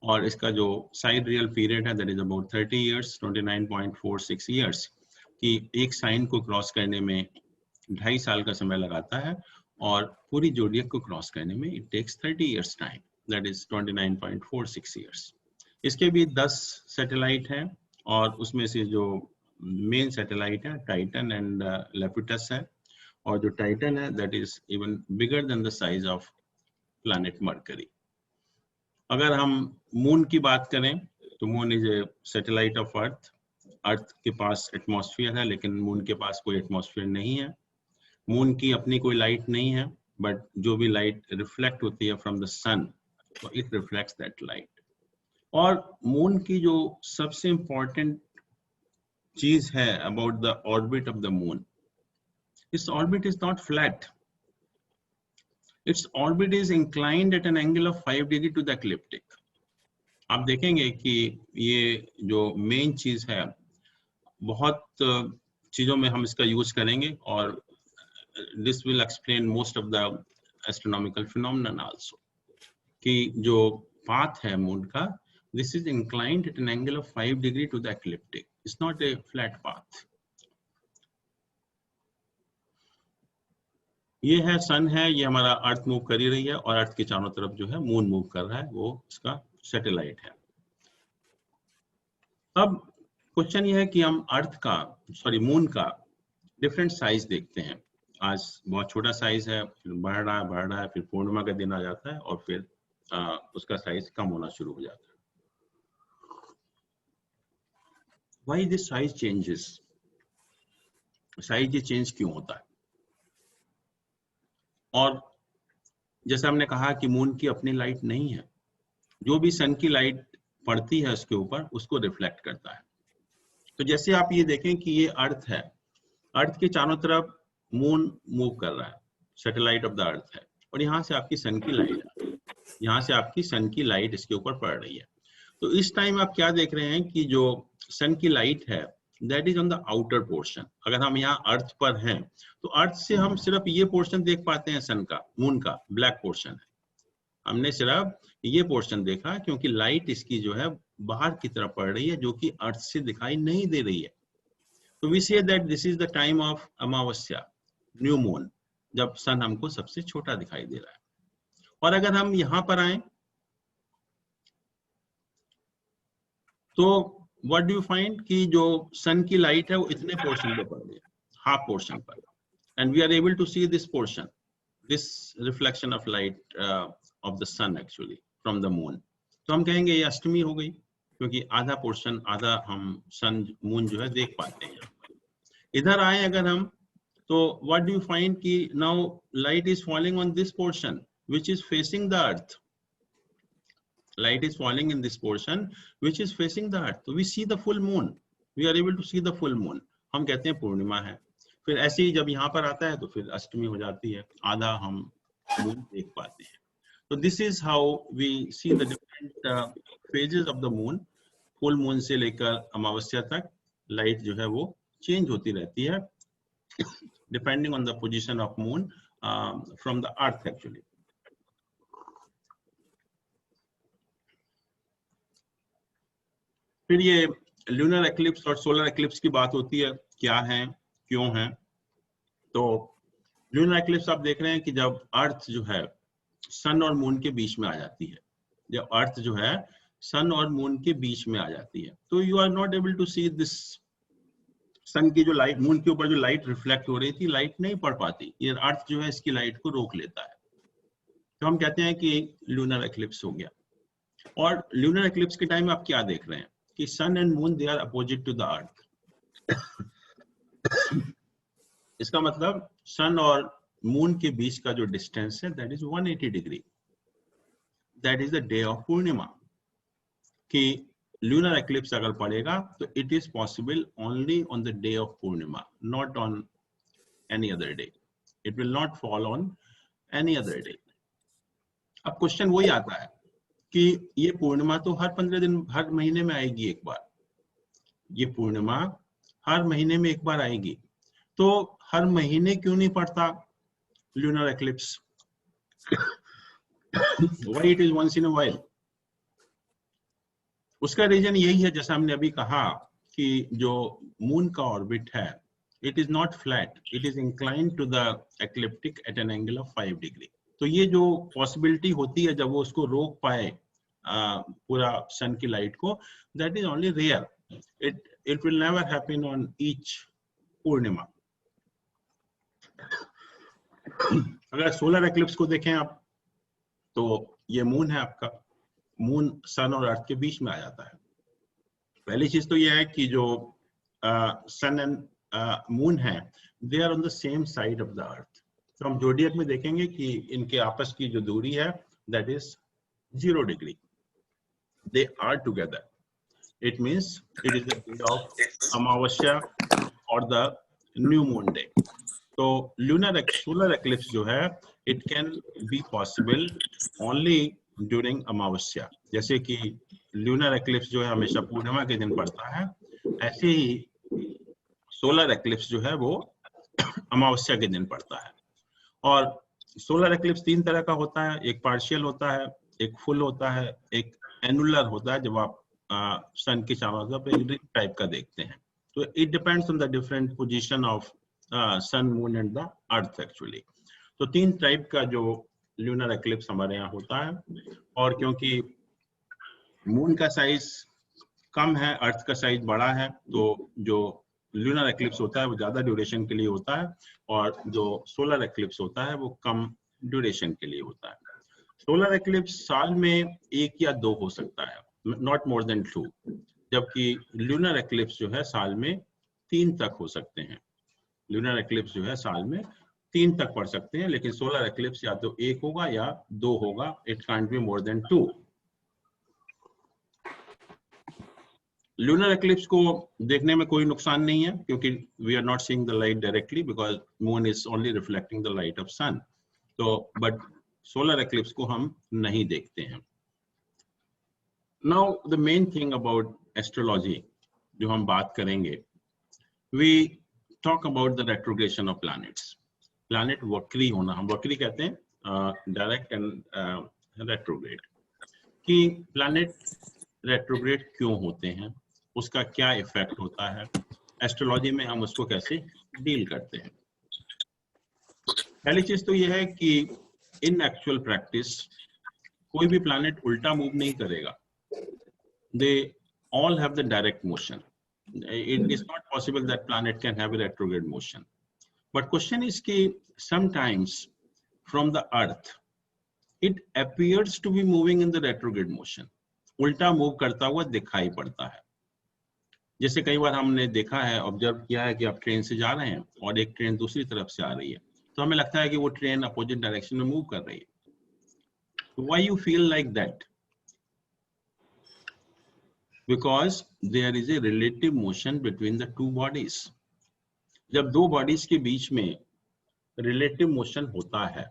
Speaker 2: और इसका जो sidereal period है that is about 30 years, 29.46 years, कि एक sign को cross करने में 2.5 साल का समय लगाता है, और पूरी जोडियक को क्रॉस करने में it takes 30 years time, that is 29.46 years. इसके भी 10 सैटेलाइट हैं, और उसमें से जो मेन सैटेलाइट है टाइटन एंड लेपिटस है, और जो टाइटन है that is even bigger than the size of planet Mercury. अगर हम मून की बात करें तो moon is a satellite of earth. Earth के पास एटमॉस्फेयर है लेकिन मून के पास कोई एटमॉस्फेयर नहीं है। मून की अपनी कोई लाइट नहीं है, बट जो भी लाइट रिफ्लेक्ट होती है फ्रॉम द सन, तो इट रिफ्लेक्ट्स दैट लाइट। और मून की जो सबसे इंपॉर्टेंट चीज है about the orbit of the moon, it's orbit is not flat, it's orbit is inclined at an angle of 5 degree to the ecliptic. आप देखेंगे कि ये जो मेन चीज है, बहुत चीजों में हम इसका यूज करेंगे और this will explain most of the astronomical phenomenon also, कि जो पाथ है मून का, this is inclined at an angle of 5 degree to the ecliptic, it's not a flat path. ये है सन है, ये हमारा अर्थ मूव कर ही रही है और अर्थ के चारों तरफ जो है मून मूव कर रहा है, वो इसका सैटेलाइट है। अब क्वेश्चन ये है कि हम मून का डिफरेंट साइज देखते हैं। आज बहुत छोटा साइज है, फिर बढ़ रहा है, फिर पूर्णिमा का दिन आ जाता है और फिर उसका साइज कम होना शुरू हो जाता है। Why this size changes? Size ये चेंज क्यों होता है? और जैसे हमने कहा कि मून की अपनी लाइट नहीं है, जो भी सन की लाइट पड़ती है उसके ऊपर उसको रिफ्लेक्ट करता है। तो जैसे आप ये देखें कि ये अर्थ है, अर्थ के चारों तरफ मून मूव कर रहा है, सैटेलाइट ऑफ द अर्थ है, और यहाँ से आपकी सन की लाइट है, यहाँ से आपकी सन की लाइट इसके ऊपर पड़ रही है। तो इस टाइम आप क्या देख रहे हैं कि जो सन की लाइट है that is on the outer portion. अगर हम यहाँ अर्थ पर हैं तो अर्थ से हम सिर्फ ये पोर्शन देख पाते हैं सन का, मून का ब्लैक पोर्शन है, हमने सिर्फ ये पोर्शन देखा क्योंकि लाइट इसकी जो है बाहर की तरफ पड़ रही है, जो कि अर्थ से दिखाई नहीं दे रही है। तो we say that this is the time of Amavasya, new moon, जब सन हमको सबसे छोटा दिखाई दे रहा है। और अगर हम यहाँ पर आए तो व्हाट डू यू फाइंड कि जो सन की लाइट है वो इतने पोर्शन पे पड़ रही है, हाफ पोर्शन पर, and we are able to see this portion, this reflection of light of the sun actually from the moon. तो हम कहेंगे ये अष्टमी हो गई, क्योंकि आधा पोर्शन, आधा हम सन मून जो है देख पाते हैं। इधर आए अगर हम, तो व्हाट डू यू फाइंड कि now light is falling on this portion which is facing the earth. Light is falling in this portion which is facing the earth. So we see the full moon. We are able to see the full moon. हम कहते हैं पूर्णिमा है। फिर ऐसे ही जब यहाँ पर आता है तो फिर अष्टमी हो जाती है, आधा हम मून देख पाते हैं। तो this is how we see the different phases of the moon. Full moon से लेकर अमावस्या तक लाइट जो है वो चेंज होती रहती है depending on the position of moon from the earth actually. फिर ये लूनर एक्लिप्स और सोलर एक्लिप्स की बात होती है, क्या है, क्यों है। तो लूनर एक्लिप्स आप देख रहे हैं कि जब अर्थ जो है सन और मून के बीच में आ जाती है, जब अर्थ जो है सन और मून के बीच में आ जाती है, तो you are not able to see this, sun की जो लाइट, मून के ऊपर जो लाइट रिफ्लेक्ट हो रही थी, लाइट नहीं पड़ पाती, ये अर्थ जो है इसकी लाइट को रोक लेता है। तो हम कहते हैं कि लूनर एक्लिप्स हो गया। और लूनर एक्लिप्स के टाइम आप क्या देख रहे हैं कि sun and moon they are opposite to the earth. इसका मतलब सन और मून के बीच का जो डिस्टेंस है that is 180 degree. That is the day of purnima. कि लूनर एक्लिप्स अगर पड़ेगा तो it is possible only on the day of purnima, not on any other day. It will not fall on any other day. अब question वही आता है कि ये पूर्णिमा तो हर 15 दिन, हर महीने में आएगी एक बार, ये पूर्णिमा हर महीने में एक बार आएगी, तो हर महीने क्यों नहीं पड़ता lunar eclipse? Why it is once in a while? उसका रीजन यही है, जैसा हमने अभी कहा कि जो मून का ऑर्बिट है it is not flat, it is inclined to the ecliptic at an angle of 5 degree. तो ये जो पॉसिबिलिटी होती है जब वो उसको रोक पाए पूरा सन की लाइट को, that is only rare, it will never happen on each purnima. अगर सोलर एक्लिप्स को देखें आप, तो ये मून है आपका, मून सन और अर्थ के बीच में आ जाता है। पहली चीज तो यह है कि जो सन एंड मून है, they are on the same side of the earth. तो हम जोडियक में देखेंगे कि इनके आपस की जो दूरी है that is 0 degree. They are together, it means it is the day of Amavasya और द न्यू मून डे। तो सोलर एक्लिप्स जो है it can be possible only during Amavasya. जैसे कि ल्यूनर एक्लिप्स जो है हमेशा पूर्णिमा के दिन पड़ता है, ऐसे ही सोलर एक्लिप्स जो है वो अमावस्या के दिन पड़ता है। और सोलर एक्लिप्स 3 तरह का होता है, एक पार्शियल होता है, एक फुल होता है, एक एनुलर होता है जब आप सन की चारों तरफ एक रिंग टाइप का देखते हैं। तो it depends on the different position of sun, moon and the earth actually. तो 3 टाइप का जो ल्यूनर एक्लिप्स हमारे यहाँ होता है। और क्योंकि मून का साइज कम है, अर्थ का साइज बड़ा है, तो जो ल्यूनर एक्लिप्स होता है वो ज्यादा ड्यूरेशन के लिए होता है, और जो सोलर एक्लिप्स होता है वो कम ड्यूरेशन के लिए होता है। सोलर एक्लिप्स साल में 1 या 2 हो सकता है, नॉट मोर देन 2, जबकि ल्यूनर एक्लिप्स जो है साल में 3 तक हो सकते हैं। ल्यूनर एक्लिप्स जो है साल में 3 तक पड़ सकते हैं, लेकिन सोलर एक्लिप्स या तो 1 होगा या 2 होगा, it can't be more than 2। Lunar eclipse को देखने में कोई नुकसान नहीं है, क्योंकि we are not seeing the light directly because moon is only reflecting the light of sun. तो बट सोलर एक्लिप्स को हम नहीं देखते हैं। Now the main thing about astrology जो हम बात करेंगे, we talk about the retrogression of planets. Planet वक्री होना, हम वक्री कहते हैं डायरेक्ट एंड रेट्रोग्रेड, कि प्लैनेट रेट्रोग्रेड क्यों होते हैं, उसका क्या इफेक्ट होता है, एस्ट्रोलॉजी में हम उसको कैसे डील करते हैं। पहली चीज तो यह है कि इन एक्चुअल प्रैक्टिस कोई भी प्लैनेट उल्टा मूव नहीं करेगा, they all have the direct motion. It is not possible that planet can have a retrograde motion. But question is कि sometimes from the Earth, it appears to be moving in the retrograde motion. उल्टा move करता हुआ दिखाई पड़ता है। जैसे कई बार हमने देखा है, ऑब्जर्व किया है कि आप ट्रेन से जा रहे हैं और एक ट्रेन दूसरी तरफ से आ रही है, तो हमें लगता है कि वो ट्रेन अपोजिट डायरेक्शन में मूव कर रही है। Why you feel like that? Because there is a relative motion between the two bodies. जब 2 bodies के बीच में relative motion होता है,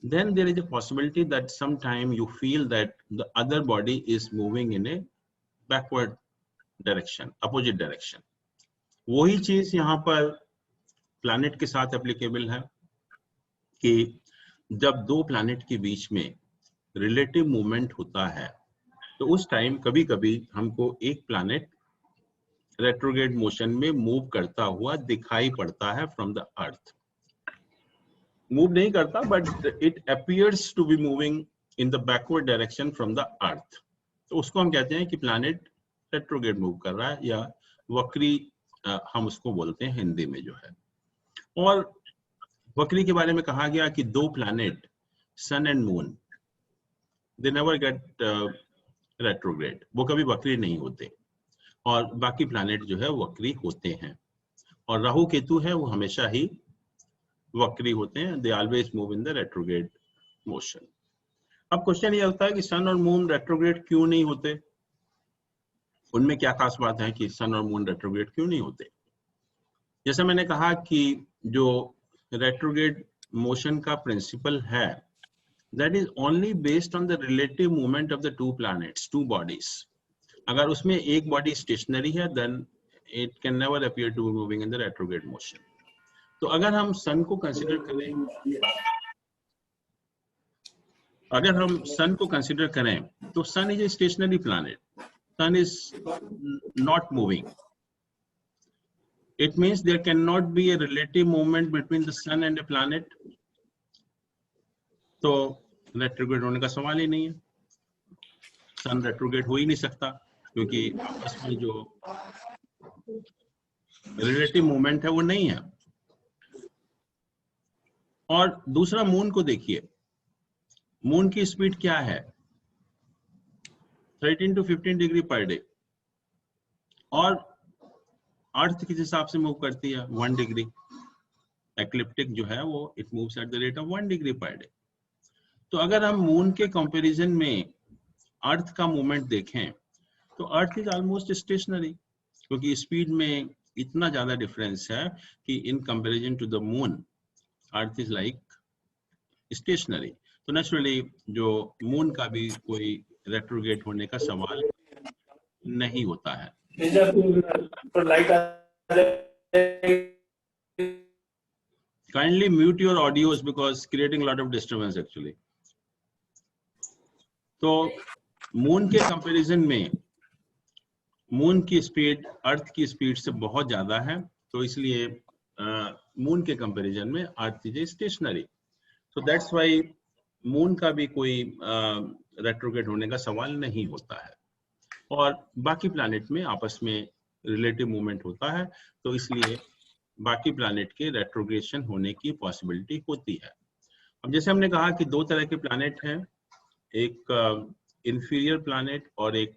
Speaker 2: then there is a possibility that sometime you feel that the other body is moving in a backward direction, opposite direction. वही चीज यहाँ पर planet के साथ applicable है कि जब 2 planet के बीच में relative movement होता है, तो उस टाइम कभी कभी हमको एक प्लैनेट रेट्रोग्रेड मोशन में मूव करता हुआ दिखाई पड़ता है फ्रॉम द अर्थ। मूव नहीं करता, but it appears to be moving in the backward direction from the earth. तो उसको हम कहते हैं कि प्लैनेट रेट्रोग्रेड मूव कर रहा है, या वक्री हम उसको बोलते हैं हिंदी में जो है। और वक्री के बारे में कहा गया कि 2 planet sun and moon, they never get retrograde, वो कभी वक्री नहीं होते, और बाकी प्लैनेट जो है वक्री होते हैं। और राहु केतु है वो हमेशा ही वक्री होते हैं, they always move in the retrograde motion. अब क्वेश्चन ये होता है कि सन और मून रेट्रोग्रेड क्यों नहीं होते, उनमें क्या खास बात है कि सन और मून रेट्रोग्रेड क्यों नहीं होते। जैसा मैंने कहा कि जो रेट्रोग्रेड मोशन का प्रिंसिपल है, that is only based on the relative movement of the 2 planets, 2 bodies. अगर उसमें एक बॉडी स्टेशनरी है, then it can never appear to be moving in the retrograde motion. तो अगर हम सन को कंसीडर करें, तो sun is a stationary planet, sun is not moving. It means there cannot be a relative movement between the sun and a planet. तो retrograde होने का सवाल ही नहीं है, सन रेट्रोग्रेड हो ही नहीं सकता, क्योंकि आपस में जो रिलेटिव मूवमेंट है वो नहीं है। और दूसरा मून को देखिए, मून की स्पीड क्या है, 13 to 15 डिग्री पर डे, और अर्थ किस हिसाब से मूव करती है, 1 डिग्री। एक्लिप्टिक जो है वो it moves at the rate of 1 degree per day. तो अगर हम मून के कंपैरिजन में अर्थ का मूवमेंट देखें तो अर्थ इज ऑलमोस्ट स्टेशनरी, क्योंकि स्पीड में इतना ज्यादा डिफरेंस है कि in comparison to the moon earth is like stationary. तो नेचुरली जो मून का भी कोई रेट्रोग्रेड होने का सवाल नहीं होता है। Kindly mute your audios because creating a lot of disturbance actually. तो मून के कंपैरिजन में मून की स्पीड अर्थ की स्पीड से बहुत ज्यादा है, तो इसलिए मून के कंपैरिजन में earth is stationary. So that's why moon का भी कोई रेट्रोग्रेड होने का सवाल नहीं होता है, और बाकी प्लैनेट में आपस में रिलेटिव मूवमेंट होता है, तो इसलिए बाकी प्लैनेट के रेट्रोग्रेशन होने की पॉसिबिलिटी होती है। अब जैसे हमने कहा कि दो तरह के प्लैनेट हैं, एक इंफीरियर प्लैनेट और एक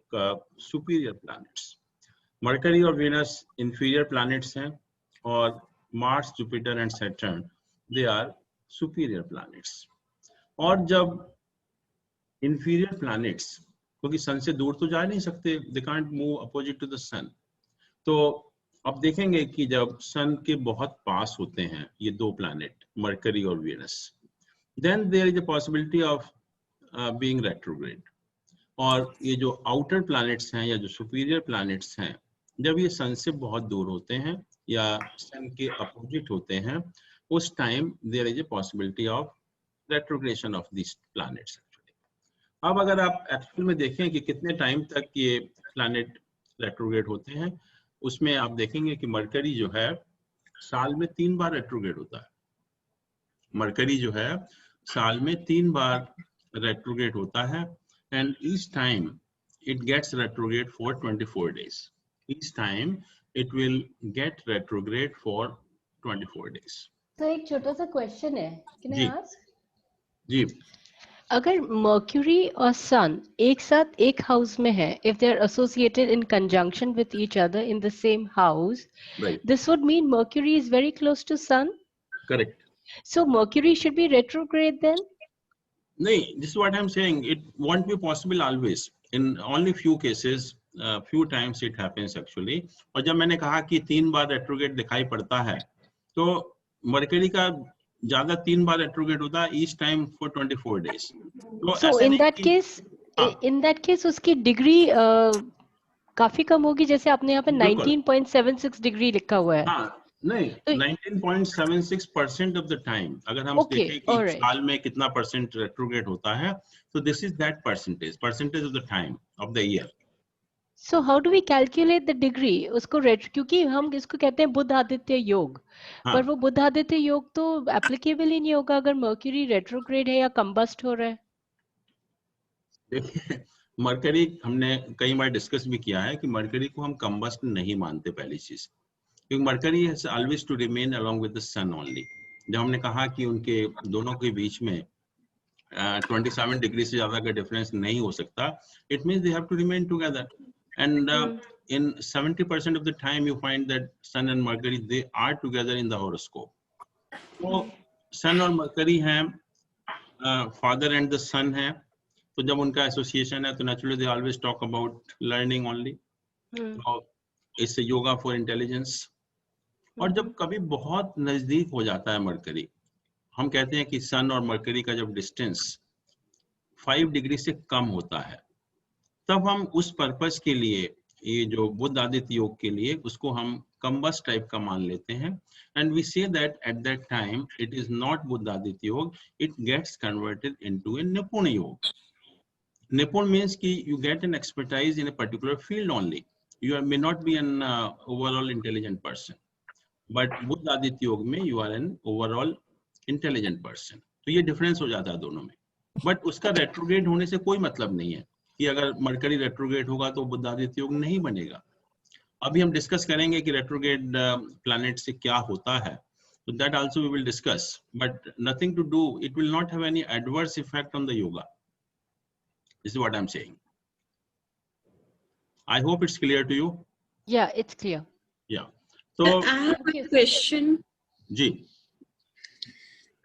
Speaker 2: सुपीरियर प्लैनेट्स। मरकरी और वीनस इंफीरियर प्लैनेट्स हैं, और Mars, Jupiter and Saturn they are superior planets. और जब इंफीरियर प्लैनेट्स, क्योंकि सन से दूर तो जा नहीं सकते, they can't move opposite to the sun, तो अब देखेंगे कि जब सन के बहुत पास होते हैं ये दो प्लैनेट मरकरी और Venus, then there is a possibility of being retrograde. और ये जो आउटर प्लैनेट्स हैं या जो सुपीरियर प्लैनेट्स हैं, जब ये सन से बहुत दूर होते हैं या सन के अपोजिट होते हैं, उस time there is a possibility of retrogression of this planets. अब अगर आप एक्चुअल में देखें कि कितने टाइम तक ये प्लैनेट रेट्रोग्रेड होते हैं, उसमें आप देखेंगे कि मरकरी जो है साल में 3 बार रेट्रोग्रेड होता है। मरकरी जो है साल में 3 बार रेट्रोग्रेड होता है, and each time it gets retrograde for 24 days. Each time it will get retrograde for 24 days.
Speaker 5: तो एक छोटा सा क्वेश्चन है, can I
Speaker 2: जी।
Speaker 5: ask?
Speaker 2: जी,
Speaker 5: अगर मर्क्यूरी और सन एक साथ एक हाउस में है, if they are associated in conjunction with each other in the same house,
Speaker 2: right,
Speaker 5: this would mean Mercury is very close to Sun.
Speaker 2: correct.
Speaker 5: So Mercury should be retrograde then?
Speaker 2: नहीं, this is what I'm saying. It won't be possible always. In only few cases, few times it happens actually. और जब मैंने कहा कि 3 बार retrograde दिखाई पड़ता है, तो मरकरी का ज्यादा 3 बार रेट्रोग्रेड होता है, each time for 24 days. तो
Speaker 5: So
Speaker 2: ऐसे
Speaker 5: in
Speaker 2: नहीं
Speaker 5: that
Speaker 2: कि-
Speaker 5: case,
Speaker 2: हाँ।
Speaker 5: in that case उसकी डिग्री काफी कम होगी, जैसे आपने यहाँ पे
Speaker 2: बिल्कुल।
Speaker 5: 19.76 डिग्री लिखा हुआ है।
Speaker 2: हाँ, नहीं,
Speaker 5: तो
Speaker 2: 19.76% ऑफ द टाइम अगर हम
Speaker 5: Okay,
Speaker 2: देखें कि
Speaker 5: alright.
Speaker 2: साल में कितना परसेंट रेट्रोग्रेड होता है, तो this is that percentage of the time of the year.
Speaker 5: So how do we calculate the degree? उसको क्योंकि हम इसको कहते हैं बुध आदित्य योग,
Speaker 2: हाँ,
Speaker 5: पर वो बुध आदित्य योग तो एप्लीकेबल ही नहीं होगा अगर मर्क्यूरी रेट्रोग्रेड है या कंबस्ट हो रहा है।
Speaker 2: देखिए मरकरी हमने कई बार डिस्कस भी किया है कि मरकरी को हम कंबस्ट नहीं मानते, पहली चीज, क्योंकि Mercury has always to remain along with the sun only. जब हमने कहा कि उनके दोनों के बीच में 27 डिग्री से ज्यादा का डिफरेंस नहीं हो सकता, it means they have to remain together, and in 70% of the time you find that sun and mercury they are together in the horoscope. तो सन और मरकरी हैं, फादर एंड द सन है, तो जब उनका एसोसिएशन है तो naturally they always talk about learning only. तो इससे योगा फॉर इंटेलिजेंस। और जब कभी बहुत नजदीक हो जाता है मरकरी, हम कहते हैं कि सन और मरकरी का जब डिस्टेंस 5 डिग्री से कम होता है, तब हम उस पर्पस के लिए, ये जो बुध आदित्य योग के लिए, उसको हम कंबस्ट टाइप का मान लेते हैं, and we say that at that time it is not Budh Aditya Yog, it gets converted into a nipun yog. Nipun means कि you get an expertise in a particular field only, you may not be an overall intelligent person, but Budh Aditya Yog में you are an overall intelligent person। तो ये difference हो जाता है दोनों में, but उसका रेट्रोग्रेड होने से कोई मतलब नहीं है कि अगर मरकरी रेट्रोग्रेड होगा तो बुध आदित्य योग नहीं बनेगा। अभी हम डिस्कस करेंगे कि रेट्रोग्रेड प्लैनेट से क्या होता है। So that also we will discuss, but nothing to do, it will not have any adverse effect on the yoga. This is what I'm saying. I hope it's clear to you.
Speaker 5: Yeah, it's clear.
Speaker 2: Yeah. So,
Speaker 6: I have
Speaker 5: Thank you.
Speaker 6: a question.
Speaker 2: Ji,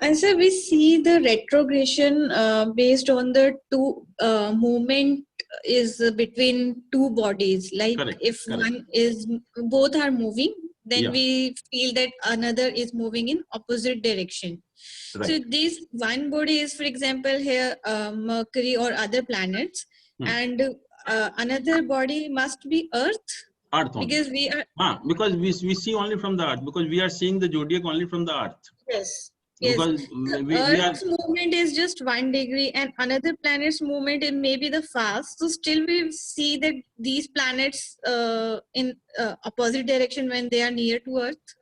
Speaker 6: And so we see the retrogression based on the two movement is between two bodies. Like
Speaker 2: Correct,
Speaker 6: if
Speaker 2: correct.
Speaker 6: one is, both are moving, then
Speaker 2: Yeah.
Speaker 6: we feel that another is moving in opposite direction. So
Speaker 2: right.
Speaker 6: this one body is, for example, here Mercury or other planets, and another body must be Earth,
Speaker 2: Earth only.
Speaker 6: because we are
Speaker 2: Because we see only from the earth, because we are seeing the zodiac only from the earth.
Speaker 6: yes. Yes,
Speaker 2: Because
Speaker 6: the
Speaker 2: we are,
Speaker 6: Earth's movement is just 1 degree, and another planet's movement in maybe the fast. So still we see that these planets in opposite direction when they are near to Earth.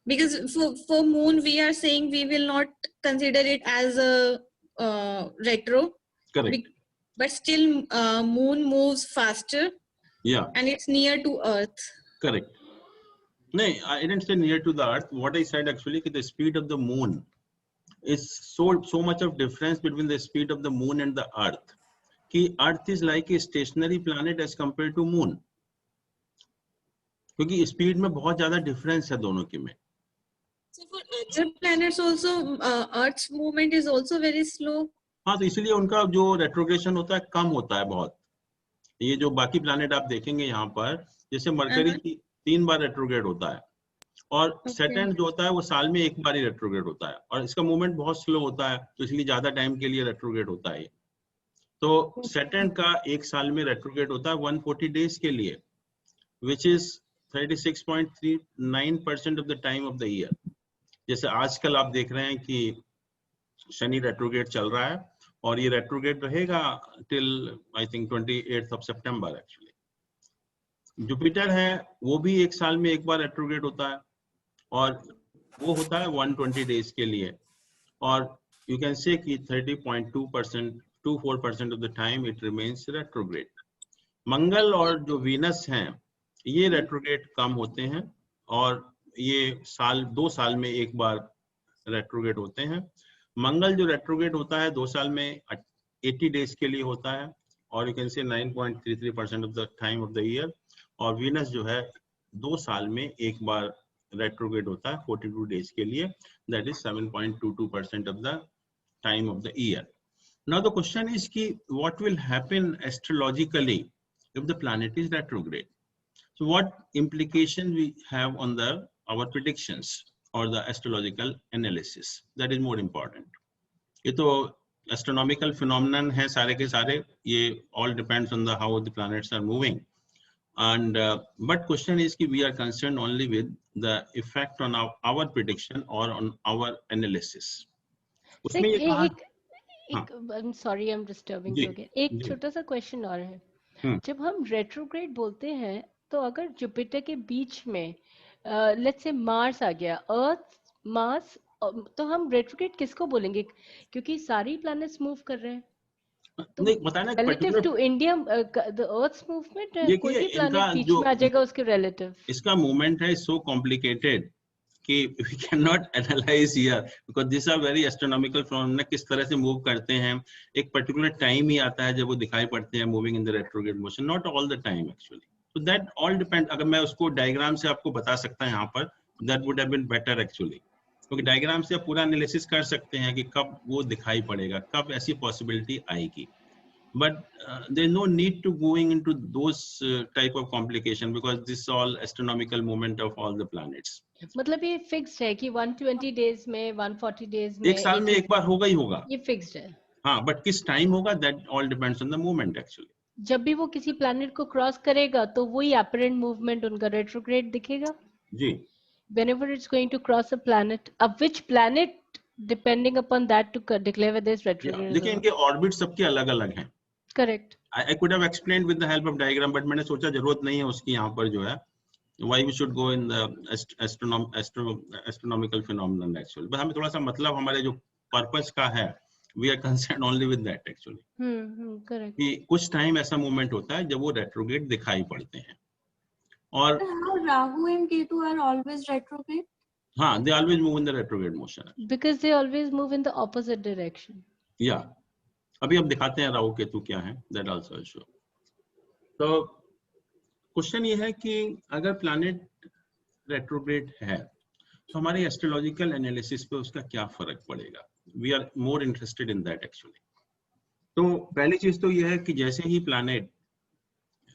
Speaker 6: Because for moon, we are saying we will not consider it as a retro,
Speaker 2: correct.
Speaker 6: but still moon moves faster
Speaker 2: Yeah,
Speaker 6: and it's near to Earth.
Speaker 2: correct. No, I didn't say near to the earth. What I said actually, that the speed of the moon is so much of difference between the speed of the moon and the earth. Ki earth is like a stationary planet as compared to moon. क्योंकि speed में बहुत ज्यादा difference है दोनों की में.
Speaker 6: So for other planets also, Earth's movement is also very slow.
Speaker 2: हाँ, तो इसलिए उनका जो रेट्रोग्रेशन होता है कम होता है बहुत. ये जो बाकी प्लैनेट आप देखेंगे यहाँ पर, जैसे मरकरी 3 बार रेट्रोग्रेड होता है, और सैटर्न जो होता है वो साल में 1 बार ही रेट्रोग्रेड होता है, और इसका मूवमेंट बहुत स्लो होता है, तो इसलिए ज्यादा टाइम के लिए रेट्रोग्रेड होता है. तो सैटर्न का 1 साल में रेट्रोग्रेड होता है 140 डेज के लिए, which is 36.39% of the time of the year. जैसे आजकल आप देख रहे हैं कि शनि रेट्रोग्रेड चल रहा है, और ये रेट्रोग्रेड रहेगा till I think 28th of September actually. Jupiter है वो भी 1 साल में 1 बार रेट्रोग्रेड होता है, और वो होता है 120 डेज के लिए, और यू कैन से कि 30.24% of the time it remains retrograde. मंगल और जो वीनस हैं ये रेट्रोग्रेड कम होते हैं, और ये 2 साल में 1 बार रेट्रोग्रेड होते हैं. मंगल जो रेट्रोग्रेड होता है 2 साल में 80 डेज के लिए होता है, और you can say 9.33% of the time of the year. और वीनस जो है 2 साल में 1 बार रेट्रोग्रेड होता है 42 डेज के लिए, that is 7.22% of the time of the year. Now the question is कि what will happen astrologically if the planet is retrograde. So what implication we have on our predictions or the astrological analysis? That is more important. ये तो astronomical phenomenon है सारे के सारे, ये all depends on how the planets are moving. And but question is कि we are concerned only with the effect on our prediction or on our analysis. उसमें ये कहा,
Speaker 5: I'm sorry, I'm disturbing you again. एक छोटा सा question और है. जब हम रेट्रोग्रेड बोलते हैं, तो अगर जुपिटर के बीच में लेट्स से मार्स आ गया, अर्थ मार्स, तो हम रेट्रोग्रेड किसको बोलेंगे? क्योंकि सारी प्लैनेट्स मूव कर रहे हैं. तो relative to India the earth's movement, कोई भी प्लैनेट बीच में आ जाएगा उसके रिलेटिव.
Speaker 2: इसका मूवमेंट है सो कॉम्प्लिकेटेड कि we cannot analyze here because these are very astronomical phenomena. किस तरह से मूव करते हैं, एक पर्टिकुलर टाइम ही आता है जब वो दिखाई पड़ते हैं moving in the retrograde motion, not all the time actually. So that all depend. अगर मैं उसको डायग्राम से आपको बता सकता हूँ यहाँ पर, that would have been better actually. क्योंकि डायग्राम से आप पूरा एनालिसिस कर सकते हैं कि कब वो दिखाई पड़ेगा, कब ऐसी पॉसिबिलिटी आएगी. But there is no need to going into those type of complication because this is all astronomical movement of all the planets.
Speaker 5: मतलब ये फिक्स्ड है कि 120 डेज में 140 डेज में
Speaker 2: 1 साल में 1 बार होगा ही होगा.
Speaker 5: ये फिक्स्ड है.
Speaker 2: हाँ, बट किस टाइम होगा, that all depends on the movement actually.
Speaker 5: जब भी वो किसी प्लैनेट को क्रॉस करेगा तो वही अपरेंट मूवमेंट उनका रेट्रोग्रेड दिखेगा
Speaker 2: जी.
Speaker 5: whenever it's going to cross a planet, of which planet depending upon that to declare whether it's retrograde.
Speaker 2: देखिए इनके ऑर्बिट सबके अलग-अलग हैं.
Speaker 5: Correct.
Speaker 2: I could have explained with the help of diagram, but मैंने सोचा जरूरत नहीं है उसकी यहाँ पर जो है. Why we should go in the astronomical phenomenon actually. बस हमें थोड़ा सा मतलब हमारे जो पर्पस का है, we are concerned only with that actually.
Speaker 5: Correct.
Speaker 2: कि कुछ टाइम ऐसा मूवमेंट होता है जब वो रेट्रोग्रेड दिखाई पड़ते हैं. और
Speaker 7: How Rahu and Ketu are always retrograde?
Speaker 2: हाँ, they always move in the retrograde motion.
Speaker 5: Because they always move in the opposite direction.
Speaker 2: Yeah. अभी हम दिखाते हैं राहु केतु क्या है, that also will show. तो क्वेश्चन ये है कि अगर प्लैनेट रेट्रोग्रेड है तो हमारे एस्ट्रोलॉजिकल एनालिसिस पे उसका क्या फर्क पड़ेगा. We are more interested in that actually. तो पहली चीज तो यह है कि जैसे ही प्लैनेट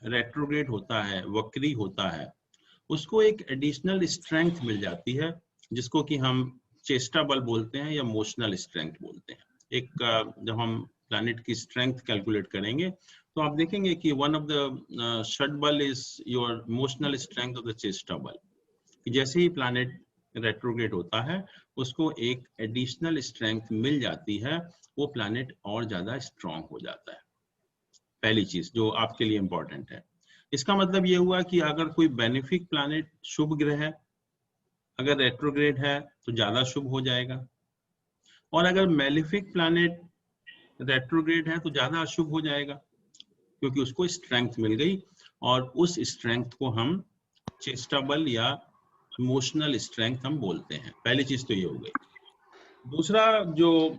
Speaker 2: रेट्रोग्रेड होता है, वक्री होता है, उसको एक एडिशनल स्ट्रेंथ मिल जाती है जिसको कि हम चेष्टा बल बोलते हैं या मोशनल स्ट्रेंथ बोलते हैं. एक जब हम प्लैनेट की स्ट्रेंथ कैलकुलेट करेंगे तो आप देखेंगे कि वन ऑफ द षड बल is your motional strength of the चेष्टा बल. जैसे ही प्लैनेट रेट्रोग्रेड होता है उसको एक एडिशनल स्ट्रेंथ मिल जाती है, वो प्लैनेट और ज्यादा स्ट्रांग हो जाता है. पहली चीज जो आपके लिए इंपॉर्टेंट है. इसका मतलब ये हुआ कि अगर कोई बेनिफिक प्लैनेट, शुभ ग्रह है, अगर रेट्रोग्रेड है तो ज्यादा शुभ हो जाएगा, और अगर मेलिफिक प्लैनेट रेट्रोग्रेड है तो ज्यादा अशुभ हो जाएगा, क्योंकि उसको स्ट्रेंथ मिल गई और उस स्ट्रेंथ को हम चेष्टा बल या इमोशनल स्ट्रेंथ हम बोलते हैं. पहली चीज तो ये हो गई. दूसरा जो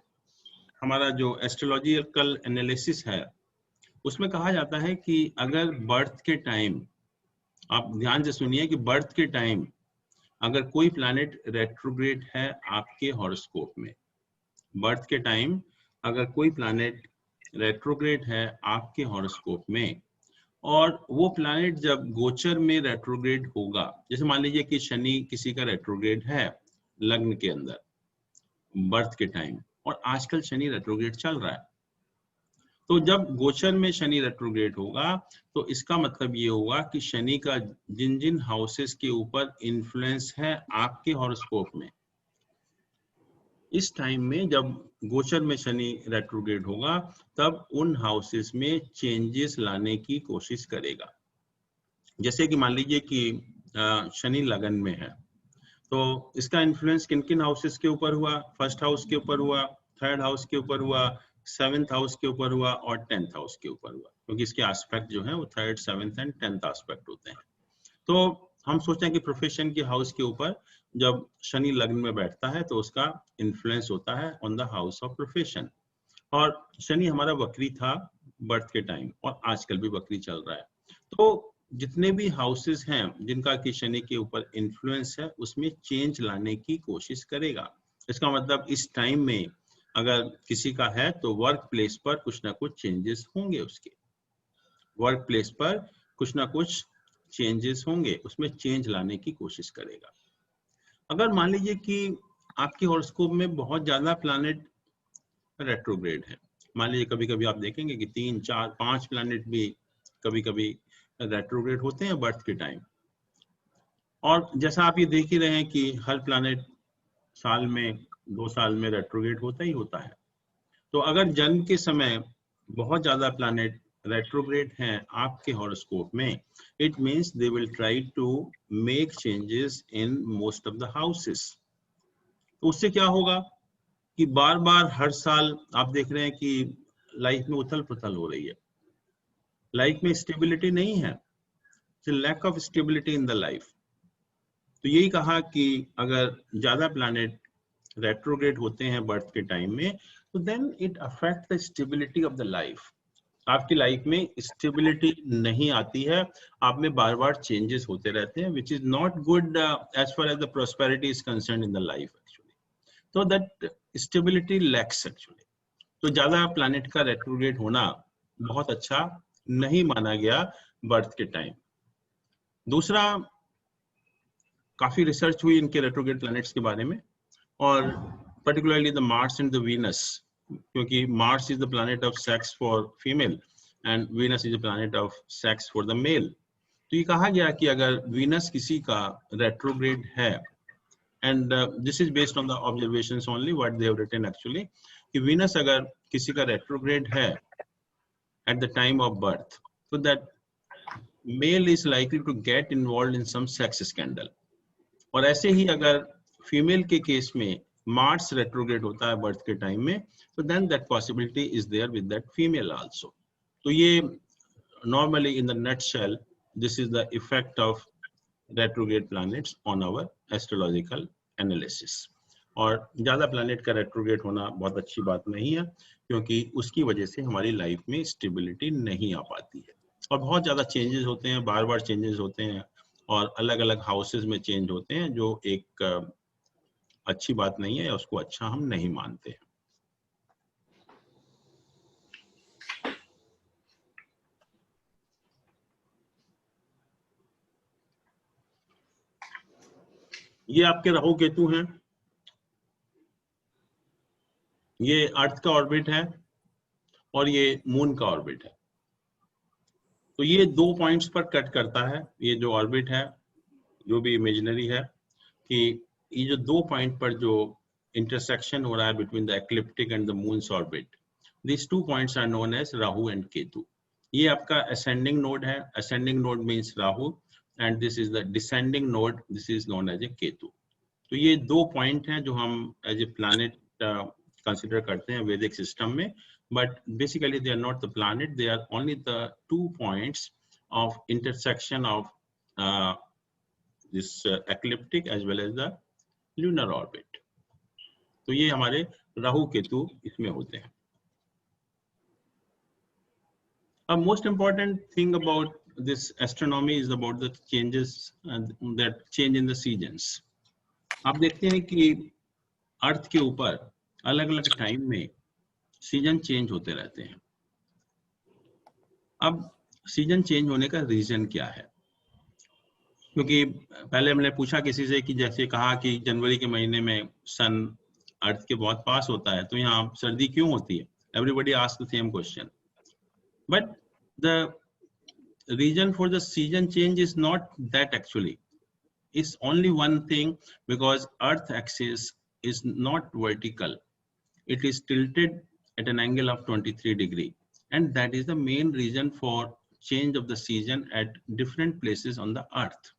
Speaker 2: हमारा जो एस्ट्रोलॉजिकल एनालिसिस है उसमें कहा जाता है कि अगर बर्थ के टाइम, आप ध्यान से सुनिए कि बर्थ के टाइम अगर कोई प्लैनेट रेट्रोग्रेड है आपके हॉरोस्कोप में, बर्थ के टाइम अगर कोई प्लैनेट रेट्रोग्रेड है आपके हॉरोस्कोप में, और वो प्लैनेट जब गोचर में रेट्रोग्रेड होगा, जैसे मान लीजिए कि शनि किसी का रेट्रोग्रेड है लग्न के अंदर बर्थ के टाइम, और आजकल शनि रेट्रोग्रेड चल रहा है, तो जब गोचर में शनि रेट्रोग्रेड होगा तो इसका मतलब ये होगा कि शनि का जिन जिन हाउसेस के ऊपर इन्फ्लुएंस है आपके हॉरोस्कोप में, इस टाइम में जब गोचर में शनि रेट्रोग्रेड होगा तब उन हाउसेस में चेंजेस लाने की कोशिश करेगा. जैसे कि मान लीजिए कि शनि लगन में है तो इसका इन्फ्लुएंस किन किन हाउसेस के ऊपर हुआ. फर्स्ट हाउस के ऊपर हुआ, थर्ड हाउस के ऊपर हुआ, सेवेंथ हाउस के ऊपर हुआ और 10th हाउस के ऊपर हुआ, क्योंकि इसके एस्पेक्ट जो है वो 3rd, 7th and 10th aspect होते हैं. तो हम सोचते हैं कि प्रोफेशन के हाउस के ऊपर जब शनि लग्न में बैठता है तो उसका इन्फ्लुएंस होता है on the house of profession. और शनि हमारा वक्री था बर्थ के टाइम और आजकल भी वक्री चल रहा है. तो जितने भी हाउसेस हैं जिनका कि शनि के ऊपर इन्फ्लुएंस है उसमें चेंज लाने की कोशिश करेगा. इसका मतलब इस टाइम में अगर किसी का है तो वर्क प्लेस पर कुछ ना कुछ चेंजेस होंगे, उसके वर्क प्लेस पर कुछ ना कुछ चेंजेस होंगे, उसमें चेंज लाने की कोशिश करेगा. अगर मान लीजिए कि आपके हॉरोस्कोप में बहुत ज्यादा प्लैनेट रेट्रोग्रेड है, मान लीजिए कभी कभी आप देखेंगे कि 3, 4, 5 प्लैनेट भी कभी कभी रेट्रोग्रेड होते हैं बर्थ के टाइम, और जैसा आप ये देख ही रहे हैं कि हर प्लैनेट साल में 2 साल में रेट्रोग्रेड होता ही होता है. तो अगर जन्म के समय बहुत ज्यादा प्लैनेट रेट्रोग्रेड हैं आपके हॉरोस्कोप में, it means they will try to make changes in most of the houses. तो उससे क्या होगा कि बार बार हर साल आप देख रहे हैं कि लाइफ में उथल पुथल हो रही है, लाइफ में स्टेबिलिटी नहीं है, lack of stability in the life. तो यही कहा कि अगर ज्यादा प्लैनेट रेट्रोग्रेड होते हैं बर्थ के टाइम में तो then it affect the stability of the life. आपकी लाइफ में स्टेबिलिटी नहीं आती है, आप में बार बार चेंजेस होते रहते हैं, which is not good as far as the prosperity is concern in the life actually. तो दैट स्टेबिलिटी लैक्स एक्चुअली. तो ज्यादा प्लैनेट का रेट्रोग्रेड होना बहुत अच्छा नहीं माना गया बर्थ के टाइम. दूसरा, काफी रिसर्च हुई इनके रेट्रोग्रेड प्लैनेट्स के बारे में, और particularly the Mars and the Venus, क्योंकि Mars is the planet of sex for female and Venus is the planet of sex for the male. तो ये कहा गया कि अगर Venus किसी का retrograde है, and this is based on the observations only what they have written actually, कि Venus अगर किसी का retrograde है at the time of birth, so that male is likely to get involved in some sex scandal. और ऐसे ही अगर female के case में मार्स रेट्रोग्रेड होता है बर्थ के टाइम में, तो then that possibility is there with that female also. तो ये normally in the nutshell this is the effect of retrograde planets on our astrological analysis. और ज़्यादा प्लैनेट का रेट्रोग्रेड होना बहुत अच्छी बात नहीं है, क्योंकि उसकी वजह से हमारी लाइफ में स्टेबिलिटी नहीं आ पाती है और बहुत ज़्यादा चेंजेस होते हैं, बार बार चेंजेस होते हैं और अलग अलग हाउसेज में चेंज होते हैं, जो एक अच्छी बात नहीं है, उसको अच्छा हम नहीं मानते हैं। ये आपके राहु केतु हैं, ये अर्थ का ऑर्बिट है और ये मून का ऑर्बिट है। तो ये 2 पॉइंट्स पर कट करता है, ये जो ऑर्बिट है, जो भी इमेजिनरी है, कि ये जो 2 पॉइंट पर जो इंटरसेक्शन हो रहा है between the ecliptic and the moon's orbit, these 2 points are known as Rahu and Ketu. ये आपका असेंडिंग नोड है, ascending node means Rahu, and this is the descending node, this is known as a Ketu. तो ये 2 पॉइंट हैं जो हम एज ए प्लैनेट कंसिडर करते हैं वैदिक सिस्टम में, but basically they are not the planet, they are only the 2 points of intersection of this ecliptic as well as the lunar orbit. तो ये हमारे राहु केतु इसमें होते हैं। A most important thing about this astronomy is about the changes that change in the seasons. आप देखते हैं कि अर्थ के ऊपर अलग अलग टाइम में सीजन चेंज होते रहते हैं। अब सीजन चेंज होने का रीजन क्या है? क्योंकि पहले हमने पूछा किसी से कि जैसे कहा कि जनवरी के महीने में सन अर्थ के बहुत पास होता है, तो यहाँ सर्दी क्यों होती है? Everybody ask the same question, but the reason for the season change is not that actually, it's only one thing, because earth axis is not vertical, it is tilted at an angle of 23 degree, and that is the main reason for change of the season at different places on the earth.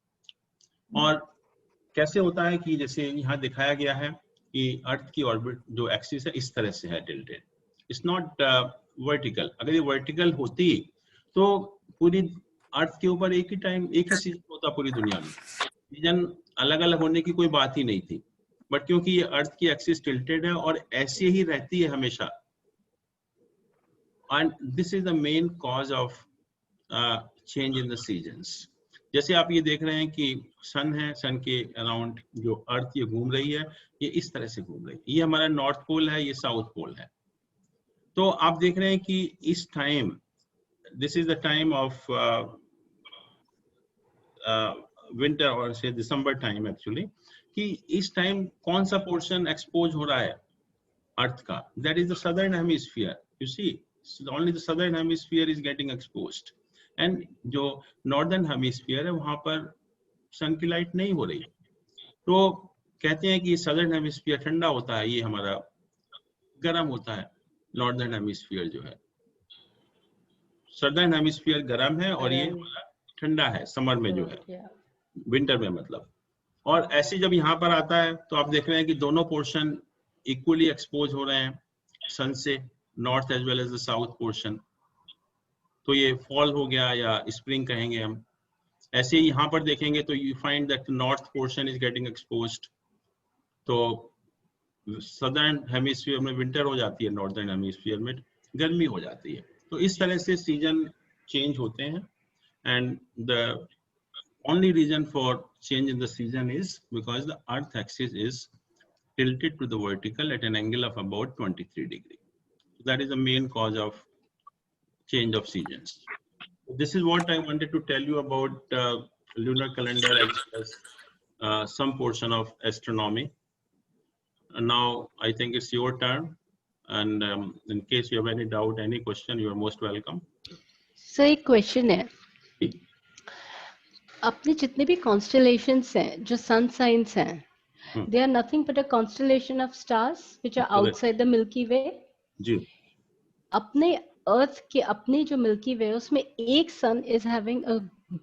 Speaker 2: और कैसे होता है कि जैसे यहाँ दिखाया गया है कि अर्थ की ऑर्बिट जो एक्सिस है इस तरह से है tilted, it's not vertical. अगर ये vertical होती तो पूरी अर्थ के ऊपर एक ही टाइम एक ही सीजन होता पूरी दुनिया में, सीजन अलग अलग होने की कोई बात ही नहीं थी, बट क्योंकि ये अर्थ की एक्सिस टिल्टेड है और ऐसे ही रहती है हमेशा, and this is the main cause of change in the seasons. जैसे आप ये देख रहे हैं कि सन है, सन के अराउंड जो अर्थ ये घूम रही है, ये इस तरह से घूम रही है, ये हमारा नॉर्थ पोल है, ये साउथ पोल है। तो आप देख रहे हैं कि इस time, this is the time of winter और से दिसंबर टाइम एक्चुअली, कि इस टाइम कौन सा पोर्शन एक्सपोज हो रहा है अर्थ का? That is the southern hemisphere. You see, only the southern hemisphere is getting exposed, and जो नॉर्दर्न हेमिस्फीयर है वहां पर सन की लाइट नहीं हो रही। तो कहते हैं कि सदर्न हेमिस्फीयर ठंडा होता है, ये हमारा गर्म होता है, नॉर्दर्न हेमिस्फीयर जो है, सदर्न हेमिस्फीयर गर्म है और ये हमारा ठंडा है समर में जो है, विंटर में मतलब। और ऐसे जब यहाँ पर आता है तो आप देख रहे हैं कि दोनों पोर्शन इक्वली एक्सपोज हो रहे हैं सन से, north as well as the south portion. तो ये फॉल हो गया या स्प्रिंग कहेंगे हम। ऐसे ही यहाँ पर देखेंगे तो you find that north portion is getting exposed, तो सदर्न हेमिस्फीयर में विंटर हो जाती है, नॉर्दर्न हेमिस्फीयर में गर्मी हो जाती है। तो इस तरह से सीजन चेंज होते हैं, and the only reason for change in the season is because the earth axis is tilted to the vertical at an angle of about 23 degree. So that is the main cause of change of seasons. This is what I wanted to tell you about lunar calendar as well as some portion of astronomy. And now I think it's your turn, and in case you have any doubt, any question, you are most welcome.
Speaker 5: So एक question है, अपने जितने भी constellations हैं, जो sun signs हैं, they are nothing but a constellation of stars which are outside the Milky Way.
Speaker 2: जी,
Speaker 5: अपने अर्थ के अपने जो मिल्की वे, उसमें एक sun is having a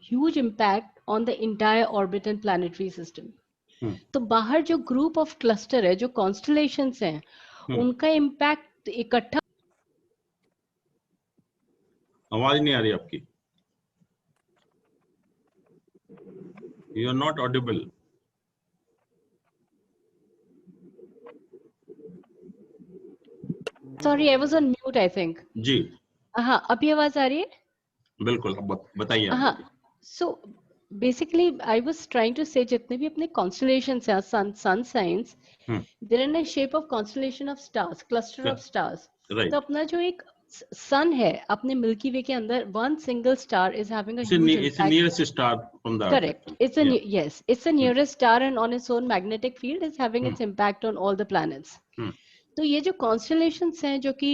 Speaker 5: huge impact on the entire orbit and planetary system. तो बाहर जो ग्रुप ऑफ क्लस्टर है, जो कॉन्स्टेलेशंस हैं, उनका इम्पैक्ट इकट्ठा।
Speaker 2: आवाज नहीं आ रही आपकी, you are not audible.
Speaker 5: Sorry I was on mute I think.
Speaker 2: जी
Speaker 5: हाँ, अभी आवाज आ रही है?
Speaker 2: बिल्कुल, अब बताइए आप।
Speaker 5: हाँ, so basically I was trying to say जितने भी अपने कॉन्स्टलेशंस हैं, sun signs, there in a shape of constellation of stars, cluster of stars.
Speaker 2: Right,
Speaker 5: तो अपना जो एक सन है अपने मिल्की वे के अंदर, one single star is having a huge
Speaker 2: it's the
Speaker 5: impact.
Speaker 2: nearest star from the earth
Speaker 5: Correct.
Speaker 2: actually.
Speaker 5: It's a
Speaker 2: Yeah.
Speaker 5: yes, it's the nearest star and on its own magnetic field is having its impact on all the planets. तो ये जो constellations हैं जो कि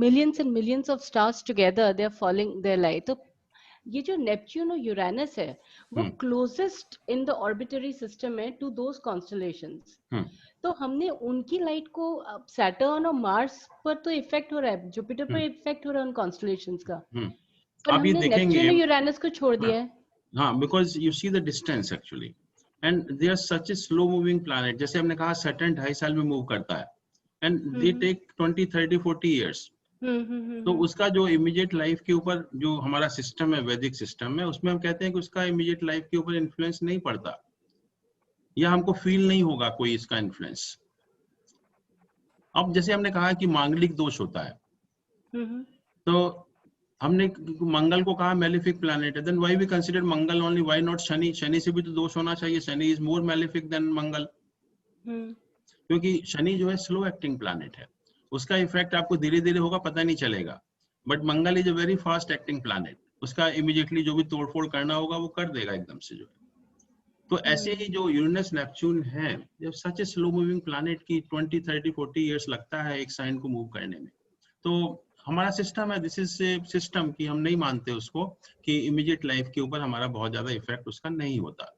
Speaker 5: millions and millions of stars together they are falling their light, तो ये जो Neptune और यूरेनस है वो closest in the arbitrary system है टू दोस कॉन्स्टलेशंस। तो हमने उनकी लाइट को सैटर्न और मार्स पर तो इफेक्ट हो रहा है, जुपिटर पर इफेक्ट हो रहा है उन कॉन्स्टलेशंस का, पर
Speaker 2: आप ये
Speaker 5: हमने
Speaker 2: देखेंगे,
Speaker 5: नेपच्यून और यूरेनस को छोड़ दिया है।
Speaker 2: हाँ, because you see the distance actually and they are such a slow moving planet. जैसे हमने कहा सैटर्न 2.5 साल में मूव करता है and they take 20 30 40 years. तो उसका जो इमीडिएट लाइफ के ऊपर जो हमारा सिस्टम है, वैदिक सिस्टम है, उसमें हम कहते हैं कि उसका इमीडिएट लाइफ के ऊपर इन्फ्लुएंस नहीं पड़ता या हमको फील नहीं होगा कोई इसका इन्फ्लुएंस। अब जैसे हमने कहा कि मांगलिक दोष होता है, तो हमने मंगल को कहा मेलिफिक प्लैनेट है, then why we consider Mangal only, why not Shani? Shani से भी तो दोष होना चाहिए, Shani is more malefic than Mangal, क्योंकि शनि जो है स्लो एक्टिंग प्लैनेट है, उसका इफेक्ट आपको धीरे धीरे होगा, पता नहीं चलेगा। But Mangal is a very fast acting planet, उसका इमीडिएटली जो भी तोड़फोड़ करना होगा वो कर देगा एकदम से जो है। तो ऐसे ही जो यूरेनस नेपच्यून है, जब सच ए स्लो मूविंग प्लैनेट की 20 30 40 इयर्स लगता है एक साइन को मूव करने में, तो हमारा सिस्टम है, दिस इज ए सिस्टम कि हम नहीं मानते उसको कि इमीडिएट लाइफ के ऊपर हमारा बहुत ज्यादा इफेक्ट उसका नहीं होता।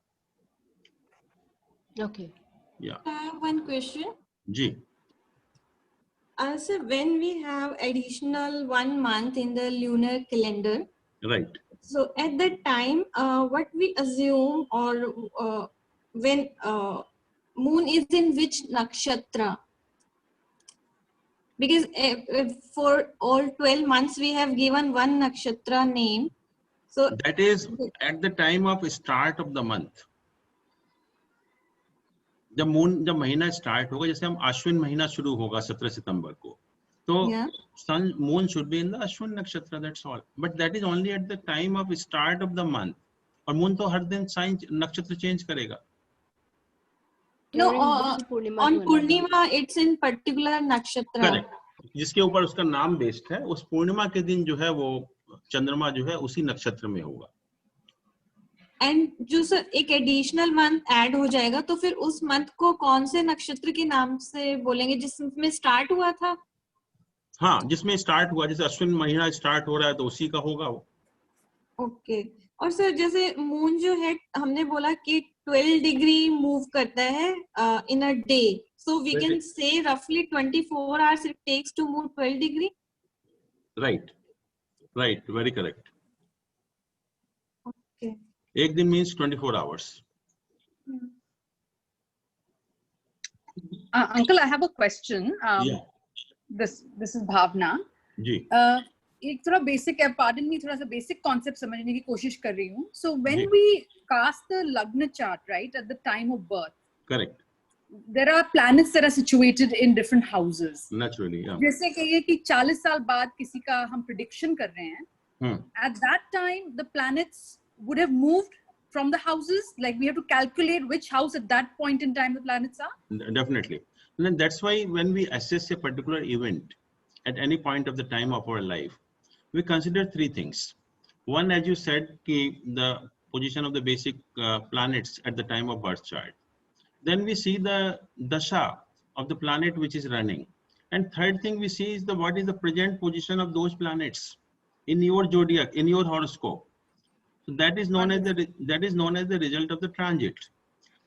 Speaker 5: ओके,
Speaker 2: या
Speaker 6: One question.
Speaker 2: जी,
Speaker 6: So when we have additional 1 month in the lunar calendar,
Speaker 2: right,
Speaker 6: so at that time, what we assume, or when moon is in which nakshatra? Because for all 12 months we have given one nakshatra name. So
Speaker 2: that is at the time of start of the month. जब महीना start होगा, जैसे हम अश्विन महीना शुरू होगा 17 सितंबर को, तो sun moon should be in the Ashwin nakshatra, that's all, but that is only at the time of start of the month. और मून तो हर दिन साइन नक्षत्र चेंज करेगा।
Speaker 6: no, on Purnima it's in particular nakshatra.
Speaker 2: Correct, जिसके ऊपर उसका नाम बेस्ड है, उस पूर्णिमा के दिन जो है वो चंद्रमा जो है उसी नक्षत्र में होगा।
Speaker 6: एंड जो सर एक एडिशनल मंथ ऐड हो जाएगा, तो फिर उस मंथ को कौन से नक्षत्र के नाम से बोलेंगे जिसमें स्टार्ट हुआ था?
Speaker 2: हाँ, जिसमें स्टार्ट हुआ, जैसे अश्विन महीना स्टार्ट हो रहा है तो उसी का होगा वो।
Speaker 6: ओके। और सर जैसे मून जो है हमने बोला कि 12 डिग्री मूव करता है in a day, so we can say रफली 24 hours it takes to move 12 degree.
Speaker 2: Right, right, very correct.
Speaker 6: Okay,
Speaker 2: एक दिन means 24 hours.
Speaker 7: Uncle, I have a question.
Speaker 2: Yeah.
Speaker 7: This is Bhavna.
Speaker 2: जी।
Speaker 7: एक थोड़ा basic है, pardon me, थोड़ा सा basic concept समझने की कोशिश कर रही हूँ. So when
Speaker 2: ji.
Speaker 7: we cast the Lagna chart, right, at the time of birth,
Speaker 2: Correct.
Speaker 7: there are planets that are situated in different houses.
Speaker 2: Naturally, yeah.
Speaker 7: जैसे कहिए कि 40 साल बाद किसी का हम प्रिडिक्शन कर रहे हैं, at that time the planets would have moved from the houses, like we have to calculate which house at that point in time the planets are.
Speaker 2: Definitely. And then that's why when we assess a particular event at any point of the time of our life, we consider three things. One, as you said, the position of the basic planets at the time of birth chart. Then we see the dasha of the planet which is running. And third thing we see is what is the present position of those planets in your zodiac, in your horoscope. So that is known as the result of the transit.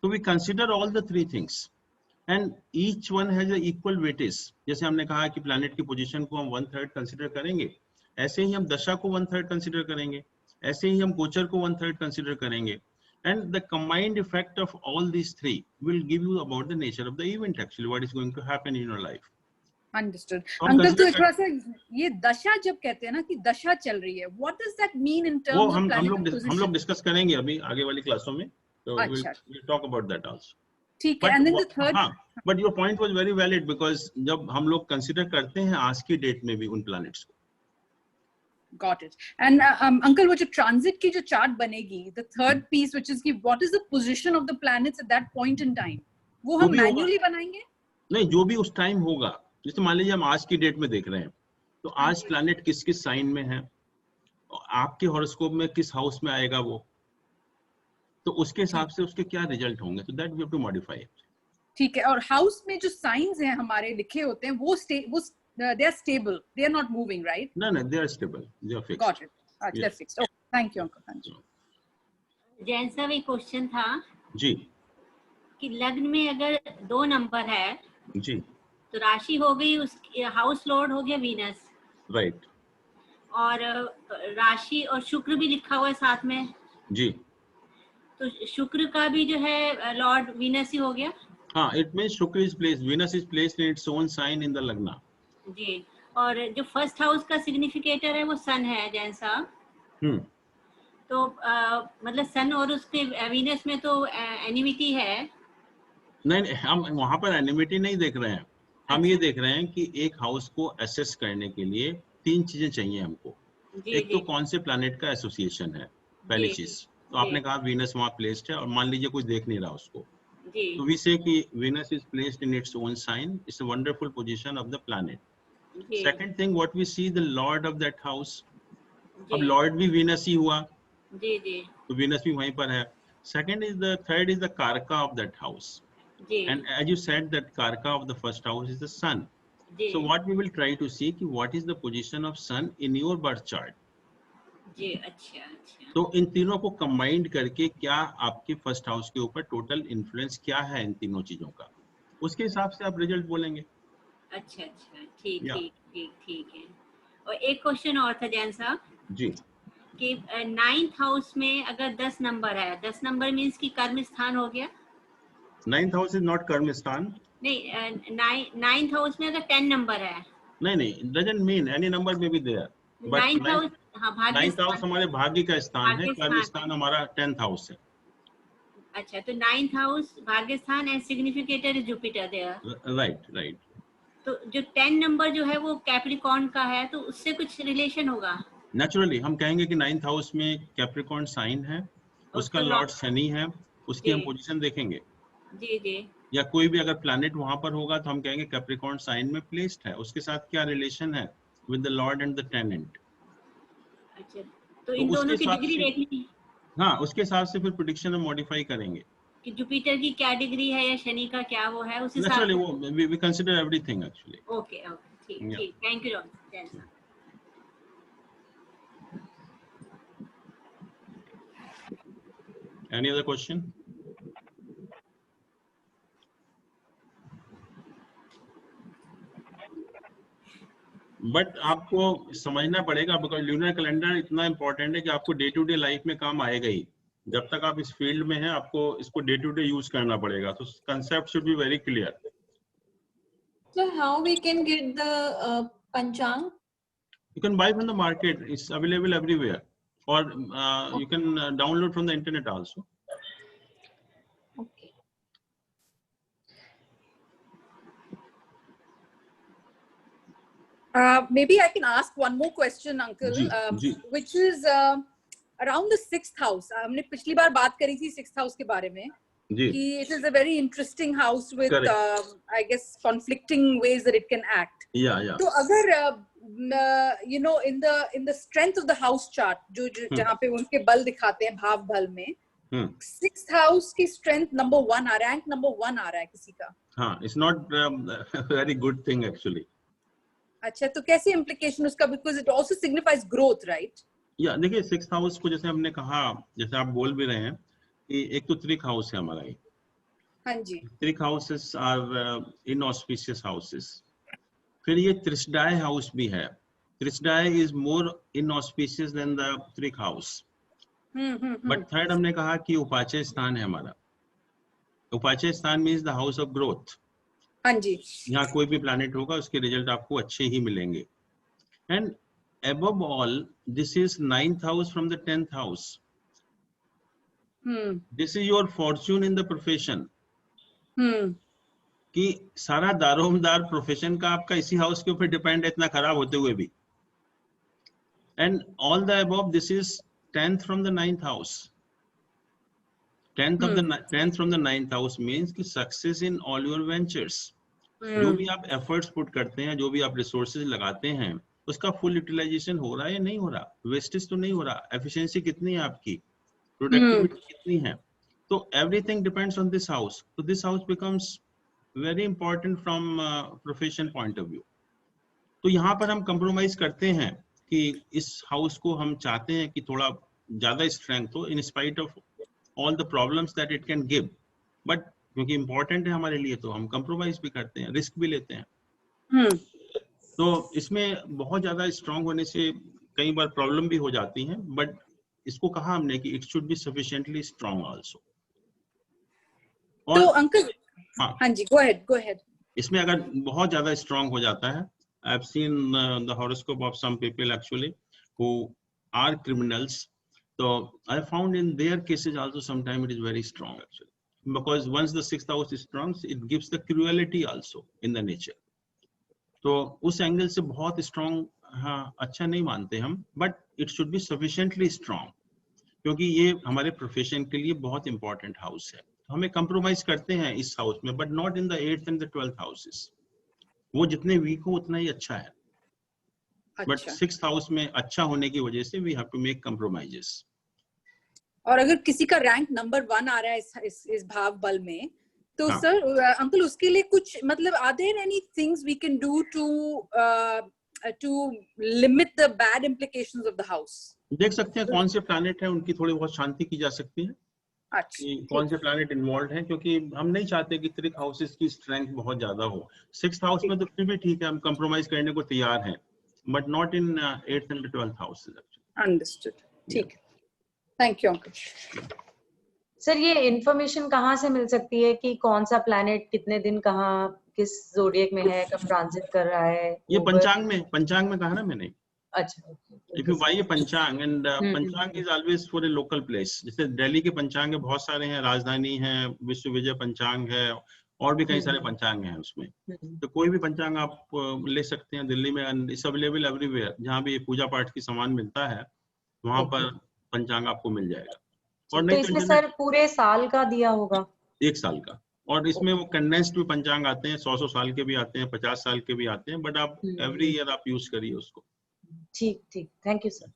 Speaker 2: So we consider all the three things. And each one has an equal weightage. जैसे हमने कहा कि planet की position को हम 1/3 consider करेंगे, ऐसे ही हम दशा को 1/3 consider करेंगे, ऐसे ही हम गोचर को 1/3 consider करेंगे. And the combined effect of all these three will give you about the nature of the event, actually, what is going to happen in your life.
Speaker 7: Understood. Uncle, तो थोड़ा सा ये दशा जब कहते हैं ना कि दशा चल रही है, what does that mean in terms of planetary position?
Speaker 2: हम लोग डिस्कस करेंगे अभी आगे वाली क्लासों में, तो we'll talk about that also.
Speaker 7: ठीक है, and then the third,
Speaker 2: हाँ, but your point was very valid because जब हम लोग consider करते हैं आज की डेट में भी उन planets को.
Speaker 7: got it. And uncle, वो जो transit की जो chart बनेगी, the third piece which is कि what is the position of the planets at that point in time, वो हम manually बनाएंगे?
Speaker 2: नहीं, जो भी उस टाइम होगा, जैसे मान लीजिए हम आज की डेट में देख रहे हैं, तो आज प्लैनेट किस किस साइन में है, आपके हॉरोस्कोप में किस हाउस में आएगा वो, तो उसके हिसाब से उसके क्या रिजल्ट होंगे, तो that we have to modify it.
Speaker 7: ठीक है, और हाउस में जो साइंस हैं हमारे लिखे होते हैं वो they are stable, they are not moving, right?
Speaker 2: No, they are stable, they are fixed.
Speaker 7: Got it. They're fixed. Oh, thank you, uncle. Thank you.
Speaker 8: Jain साहब एक क्वेश्चन था
Speaker 2: जी
Speaker 8: कि लग्न में अगर 2 नंबर है
Speaker 2: जी,
Speaker 8: तो राशि हो गई उसकी, हाउस लॉर्ड हो गया वीनस,
Speaker 2: राइट,
Speaker 8: और राशि और शुक्र भी लिखा हुआ है साथ में
Speaker 2: जी,
Speaker 8: तो शुक्र का भी जो है लॉर्ड वीनस ही हो गया.
Speaker 2: हाँ, it means Shukra is placed, Venus is placed in its own sign in the lagna.
Speaker 8: जी, और जो फर्स्ट हाउस का सिग्निफिकेटर है वो सन है जैन साहब. तो मतलब सन और उसके वीनस में तो एनिमिटी है.
Speaker 2: नहीं, हम वहां पर एनिमिटी नहीं देख रहे हैं, हम ये देख रहे हैं कि एक हाउस को असेस करने के लिए 3 चीजें चाहिए हमको. एक तो कौन से प्लैनेट का एसोसिएशन है, पहली चीज. तो आपने कहा वीनस वहां प्लेस्ड है और मान लीजिए कोई देख नहीं रहा उसको, तो वी से कि Venus is placed in its own sign. It's a wonderful position of the planet. Second thing, what we see, the Lord of that house. अब Lord भी Venus ही हुआ,
Speaker 8: जी जी,
Speaker 2: तो Venus भी वहीं पर है. Third is the Karka of that house. And as you said, that Karka of the first house is the Sun. So what we will try to see, what is the position of Sun in your birth chart.
Speaker 8: जी, अच्छा अच्छा.
Speaker 2: तो इन तीनों को combined करके क्या आपके first house के ऊपर टोटल इन्फ्लुएंस क्या है इन तीनों चीजों का, उसके हिसाब से आप रिजल्ट बोलेंगे.
Speaker 8: अच्छा अच्छा, ठीक ठीक ठीक ठीक है. और एक क्वेश्चन और था जैन साहब
Speaker 2: जी,
Speaker 8: कि 9th हाउस में अगर 10 नंबर है, 10 नंबर मींस कि कर्म स्थान हो गया.
Speaker 2: 9th हाउस इज नॉट कर्म स्थान.
Speaker 8: नहीं, 9th हाउस में अगर 10 नंबर है,
Speaker 2: नहीं, डजंट मीन एनी नंबर में भी देयर. बट
Speaker 8: 9th हाउस, हाँ, भाग्य
Speaker 2: 9th हाउस हमारे भाग्य का स्थान है, कर्म स्थान हमारा 10th हाउस है.
Speaker 8: अच्छा, तो 9th हाउस भाग्य स्थान and significator is Jupiter there.
Speaker 2: Right.
Speaker 8: तो जो 10 नंबर जो है वो कैप्रिकॉर्न का है, तो उससे कुछ रिलेशन होगा.
Speaker 2: नेचुरली हम कहेंगे कि 9th हाउस में कैप्रिकॉर्न साइन है, उसका लॉर्ड शनि है, उसकी हम पोजीशन देखेंगे.
Speaker 8: जी जी.
Speaker 2: या कोई भी अगर प्लैनेट वहां पर होगा तो हम कहेंगे कैप्रिकॉर्न साइन में प्लेस्ड है, उसके साथ क्या रिलेशन है with the lord and the tenant.
Speaker 8: अच्छा, तो इन दोनों की डिग्री देखनी.
Speaker 2: हाँ, उसके हिसाब से फिर प्रेडिक्शन हम मॉडिफाई करेंगे
Speaker 8: कि जुपिटर की क्या डिग्री है या शनि का क्या वो है, उस हिसाब
Speaker 2: से. वो we consider everything actually.
Speaker 8: Okay okay, ठीक ठीक. थैंक यू जैन साहब.
Speaker 2: Any other question? बट आपको समझना पड़ेगा बिकॉज ल्यूनर कैलेंडर इतना इंपॉर्टेंट है कि आपको डे टू डे लाइफ में काम आएगा ही. जब तक आप इस फील्ड में हैं आपको इसको डे टू डे यूज करना पड़ेगा. तो concept should be very clear.
Speaker 9: So how we can get the Panchang?
Speaker 2: You can buy from the market. It's available everywhere. Or you can download from the internet also.
Speaker 9: Okay.
Speaker 7: Maybe I can ask one more question, uncle, which is around the 6th house. हमने पिछली बार बात करी थी 6th house के बारे में कि it is a very interesting house with I guess conflicting ways that it can act.
Speaker 2: Yeah.
Speaker 7: तो अगर you know in the strength of the house chart जो जहाँ पे उनके बल दिखाते हैं भाव बल में, 6th house की strength number 1 आ रहा है, rank number 1 आ रहा है किसी का.
Speaker 2: हाँ, it's not a very good thing actually.
Speaker 7: अच्छा, तो कैसी implication उसका, because it also signifies growth, right?
Speaker 2: या देखिए 6th हाउस को जैसे हमने कहा, जैसे आप बोल भी रहे हैं कि एक तो त्रिक हाउस है हमारा.
Speaker 7: हाँ जी.
Speaker 2: त्रिक हाउसेस आर इनऑस्पिशियस हाउसेस. फिर ये त्रिसडाय हाउस भी है. Trishadaya is more inauspicious than the trik house. But third हमने कहा कि उपाचय स्थान है हमारा. Upachaya sthan means the house of growth.
Speaker 7: हाँ जी.
Speaker 2: यहाँ कोई भी प्लैनेट होगा उसके रिजल्ट आपको अच्छे ही मिलेंगे. And above all, this is 9th house from the 10th house. This is your fortune in the profession. कि सारा दारोमदार प्रोफेशन का आपका इसी हाउस के ऊपर डिपेंड है, इतना खराब होते हुए भी. And all the above, this is 10th from the 9th house. 10th from the 9th house means कि success in all your ventures. जो भी आप एफर्ट्स पुट करते हैं, जो भी आप रिसोर्सेज लगाते हैं, उसका फुल यूटिलाइजेशन हो रहा है या नहीं हो रहा, वेस्टेज तो नहीं हो रहा, एफिशिएंसी कितनी है आपकी, प्रोडक्टिविटी कितनी है. तो everything depends on this house. तो this house becomes very important from profession point of view. तो यहाँ पर हम कंप्रोमाइज करते हैं कि इस हाउस को हम चाहते हैं कि थोड़ा ज्यादा स्ट्रेंथ हो, in spite of all the problems that it can give. But क्योंकि इंपॉर्टेंट है हमारे लिए, तो हम कंप्रोमाइज भी करते हैं, रिस्क भी लेते हैं. तो इसमें बहुत ज्यादा स्ट्रांग होने से कई बार प्रॉब्लम भी हो जाती हैं, बट इसको कहा हमने कि it should be sufficiently strong also.
Speaker 7: तो अंकल, हाँ जी, गो अहेड.
Speaker 2: इसमें अगर बहुत ज्यादा स्ट्रांग हो जाता है, I have seen the horoscope of some people actually who are criminals. So I found in their cases also sometimes it is very strong actually, because once the 6th house is strong, it gives the cruelty also in the nature. तो उस angle से बहुत strong अच्छा नहीं मानते हम, but it should be sufficiently strong, क्योंकि ये हमारे प्रोफेशन के लिए बहुत इंपॉर्टेंट हाउस है. तो हमें कंप्रोमाइज करते हैं इस हाउस में, but not in the 8th and the 12th houses. वो जितने वीक हो उतना ही अच्छा है, बट 6th हाउस में अच्छा होने की वजह से वी हैव टू मेक कंप्रोमाइजेस.
Speaker 7: और अगर किसी का रैंक नंबर 1 आ रहा है इस भाव बल में, तो सर अंकल उसके लिए कुछ मतलब are there any things we can do to limit the bad implications of the house?
Speaker 2: देख सकते हैं कौन से प्लैनेट है, उनकी थोड़ी बहुत शांति की जा सकती है.
Speaker 7: अच्छा,
Speaker 2: कौन से प्लैनेट इन्वॉल्व हैं, क्योंकि हम नहीं चाहते कि त्रिक हाउसेस की स्ट्रेंथ बहुत ज्यादा हो. 6th हाउस में तो फिर भी ठीक है, हम कंप्रोमाइज करने को तैयार हैं, but not in 8th and 12th houses.
Speaker 7: Understood, ठीक है. Thank you uncle.
Speaker 10: सर ये इंफॉर्मेशन कहाँ से मिल सकती है कि कौन सा प्लैनेट कितने दिन कहाँ किस ज़ोडिएक में है, कब ट्रांजिट कर रहा है?
Speaker 2: ये पंचांग में कहा ना मैंने.
Speaker 10: अच्छा.
Speaker 2: इफ यू बाय पंचांग, एंड पंचांग is always for a local place. जैसे दिल्ली के पंचांग है, बहुत सारे हैं, राजधानी है, विश्व विजय पंचांग है, और भी कई सारे पंचांग हैं उसमें. तो कोई भी पंचांग आप ले सकते हैं दिल्ली में, एंड इट्स अवेलेबल एवरीवेयर. जहाँ भी पूजा पाठ की सामान मिलता है वहाँ पर पंचांग आपको मिल जाएगा. और
Speaker 10: तो इसमें सर पूरे साल का दिया होगा?
Speaker 2: 1 साल का. और इसमें वो कंडेंस्ड भी पंचांग आते हैं, 100 साल के भी आते हैं, 50 साल के भी आते हैं, बट आप एवरी ईयर आप यूज करिए उसको.
Speaker 10: ठीक, थैंक यू सर.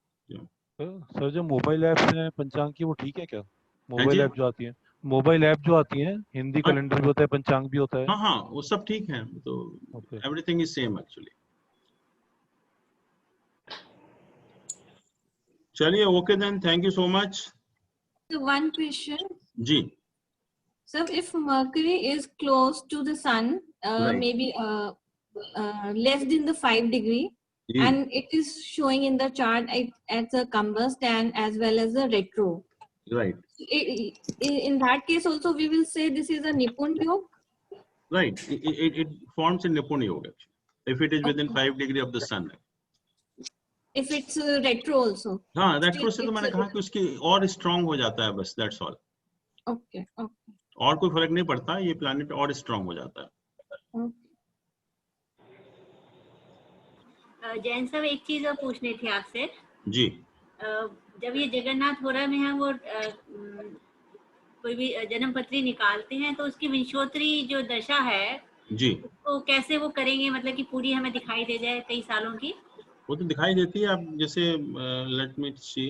Speaker 11: सर जो मोबाइल ऐप्स हैं पंचांग की, वो ठीक है क्या? मोबाइल ऐप जो आती है, मोबाइल ऐप जो आती है, हिंदी कैलेंडर भी होता है, पंचांग भी होता है.
Speaker 2: हाँ, वो सब ठीक है. तो एवरीथिंग इज सेम एक्चुअली. चलिए, okay then, thank you so much.
Speaker 9: One question.
Speaker 2: जी.
Speaker 9: So if Mercury is close to the Sun,
Speaker 2: right.
Speaker 9: maybe less than the 5 degree, and it is showing in the chart at the combust and as well as the retro.
Speaker 2: Right.
Speaker 9: In that case also we will say this is a Nipun Yog.
Speaker 2: Right. It forms a Nipun Yoga if it is within 5 degree of the Sun.
Speaker 9: If it's retro also.
Speaker 2: हाँ, retro से तो मैंने कहा कि उसकी और strong हो जाता है, बस that's all.
Speaker 9: Okay.
Speaker 2: और कोई फर्क नहीं पड़ता, ये प्लैनेट और स्ट्रांग हो जाता है.
Speaker 8: जैन साहब, एक चीज और पूछनी थी आपसे.
Speaker 2: जी.
Speaker 8: जब ये जगन्नाथ होरा में है, वो कोई भी जन्म पत्री निकालते हैं, तो उसकी विंशोत्तरी जो दशा है
Speaker 2: जी,
Speaker 8: तो कैसे वो करेंगे, मतलब कि पूरी हमें दिखाई दे जाए कई सालों की?
Speaker 2: वो तो दिखाई देती है. आप जैसे लेट मी सी,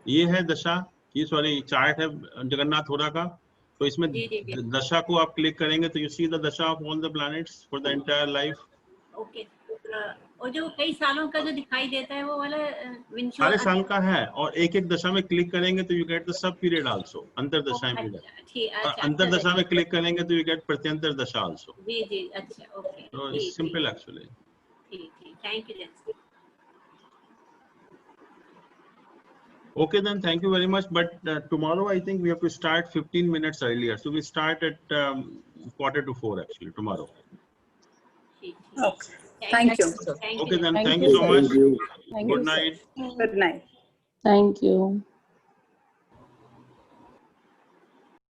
Speaker 2: ये है दशा, ये सॉरी चार्ट है जगन्नाथ होरा का. तो इसमें दशा को आप क्लिक करेंगे तो यू सी द दशा of all the planets for the entire life.
Speaker 8: Okay. और जो कई सालों का जो दिखाई देता है वो वाला
Speaker 2: सारे साल का है, और एक एक दशा में क्लिक करेंगे तो you get the sub period also, अंतर दशा पीरियड. अंतर दशा में क्लिक करेंगे तो यू गेट प्रत्यंतर दशा आल्सो.
Speaker 8: जी. अच्छा, ओके.
Speaker 2: तो इट्स सिंपल एक्चुअली.
Speaker 8: ठीक, thank you.
Speaker 2: Okay then, thank you very much. But tomorrow I think we have to start 15 minutes earlier. So we start at 3:45 actually tomorrow.
Speaker 7: Okay. Thank you.
Speaker 2: Okay then, thank you so much. Good night.
Speaker 7: Good night.
Speaker 1: Thank you.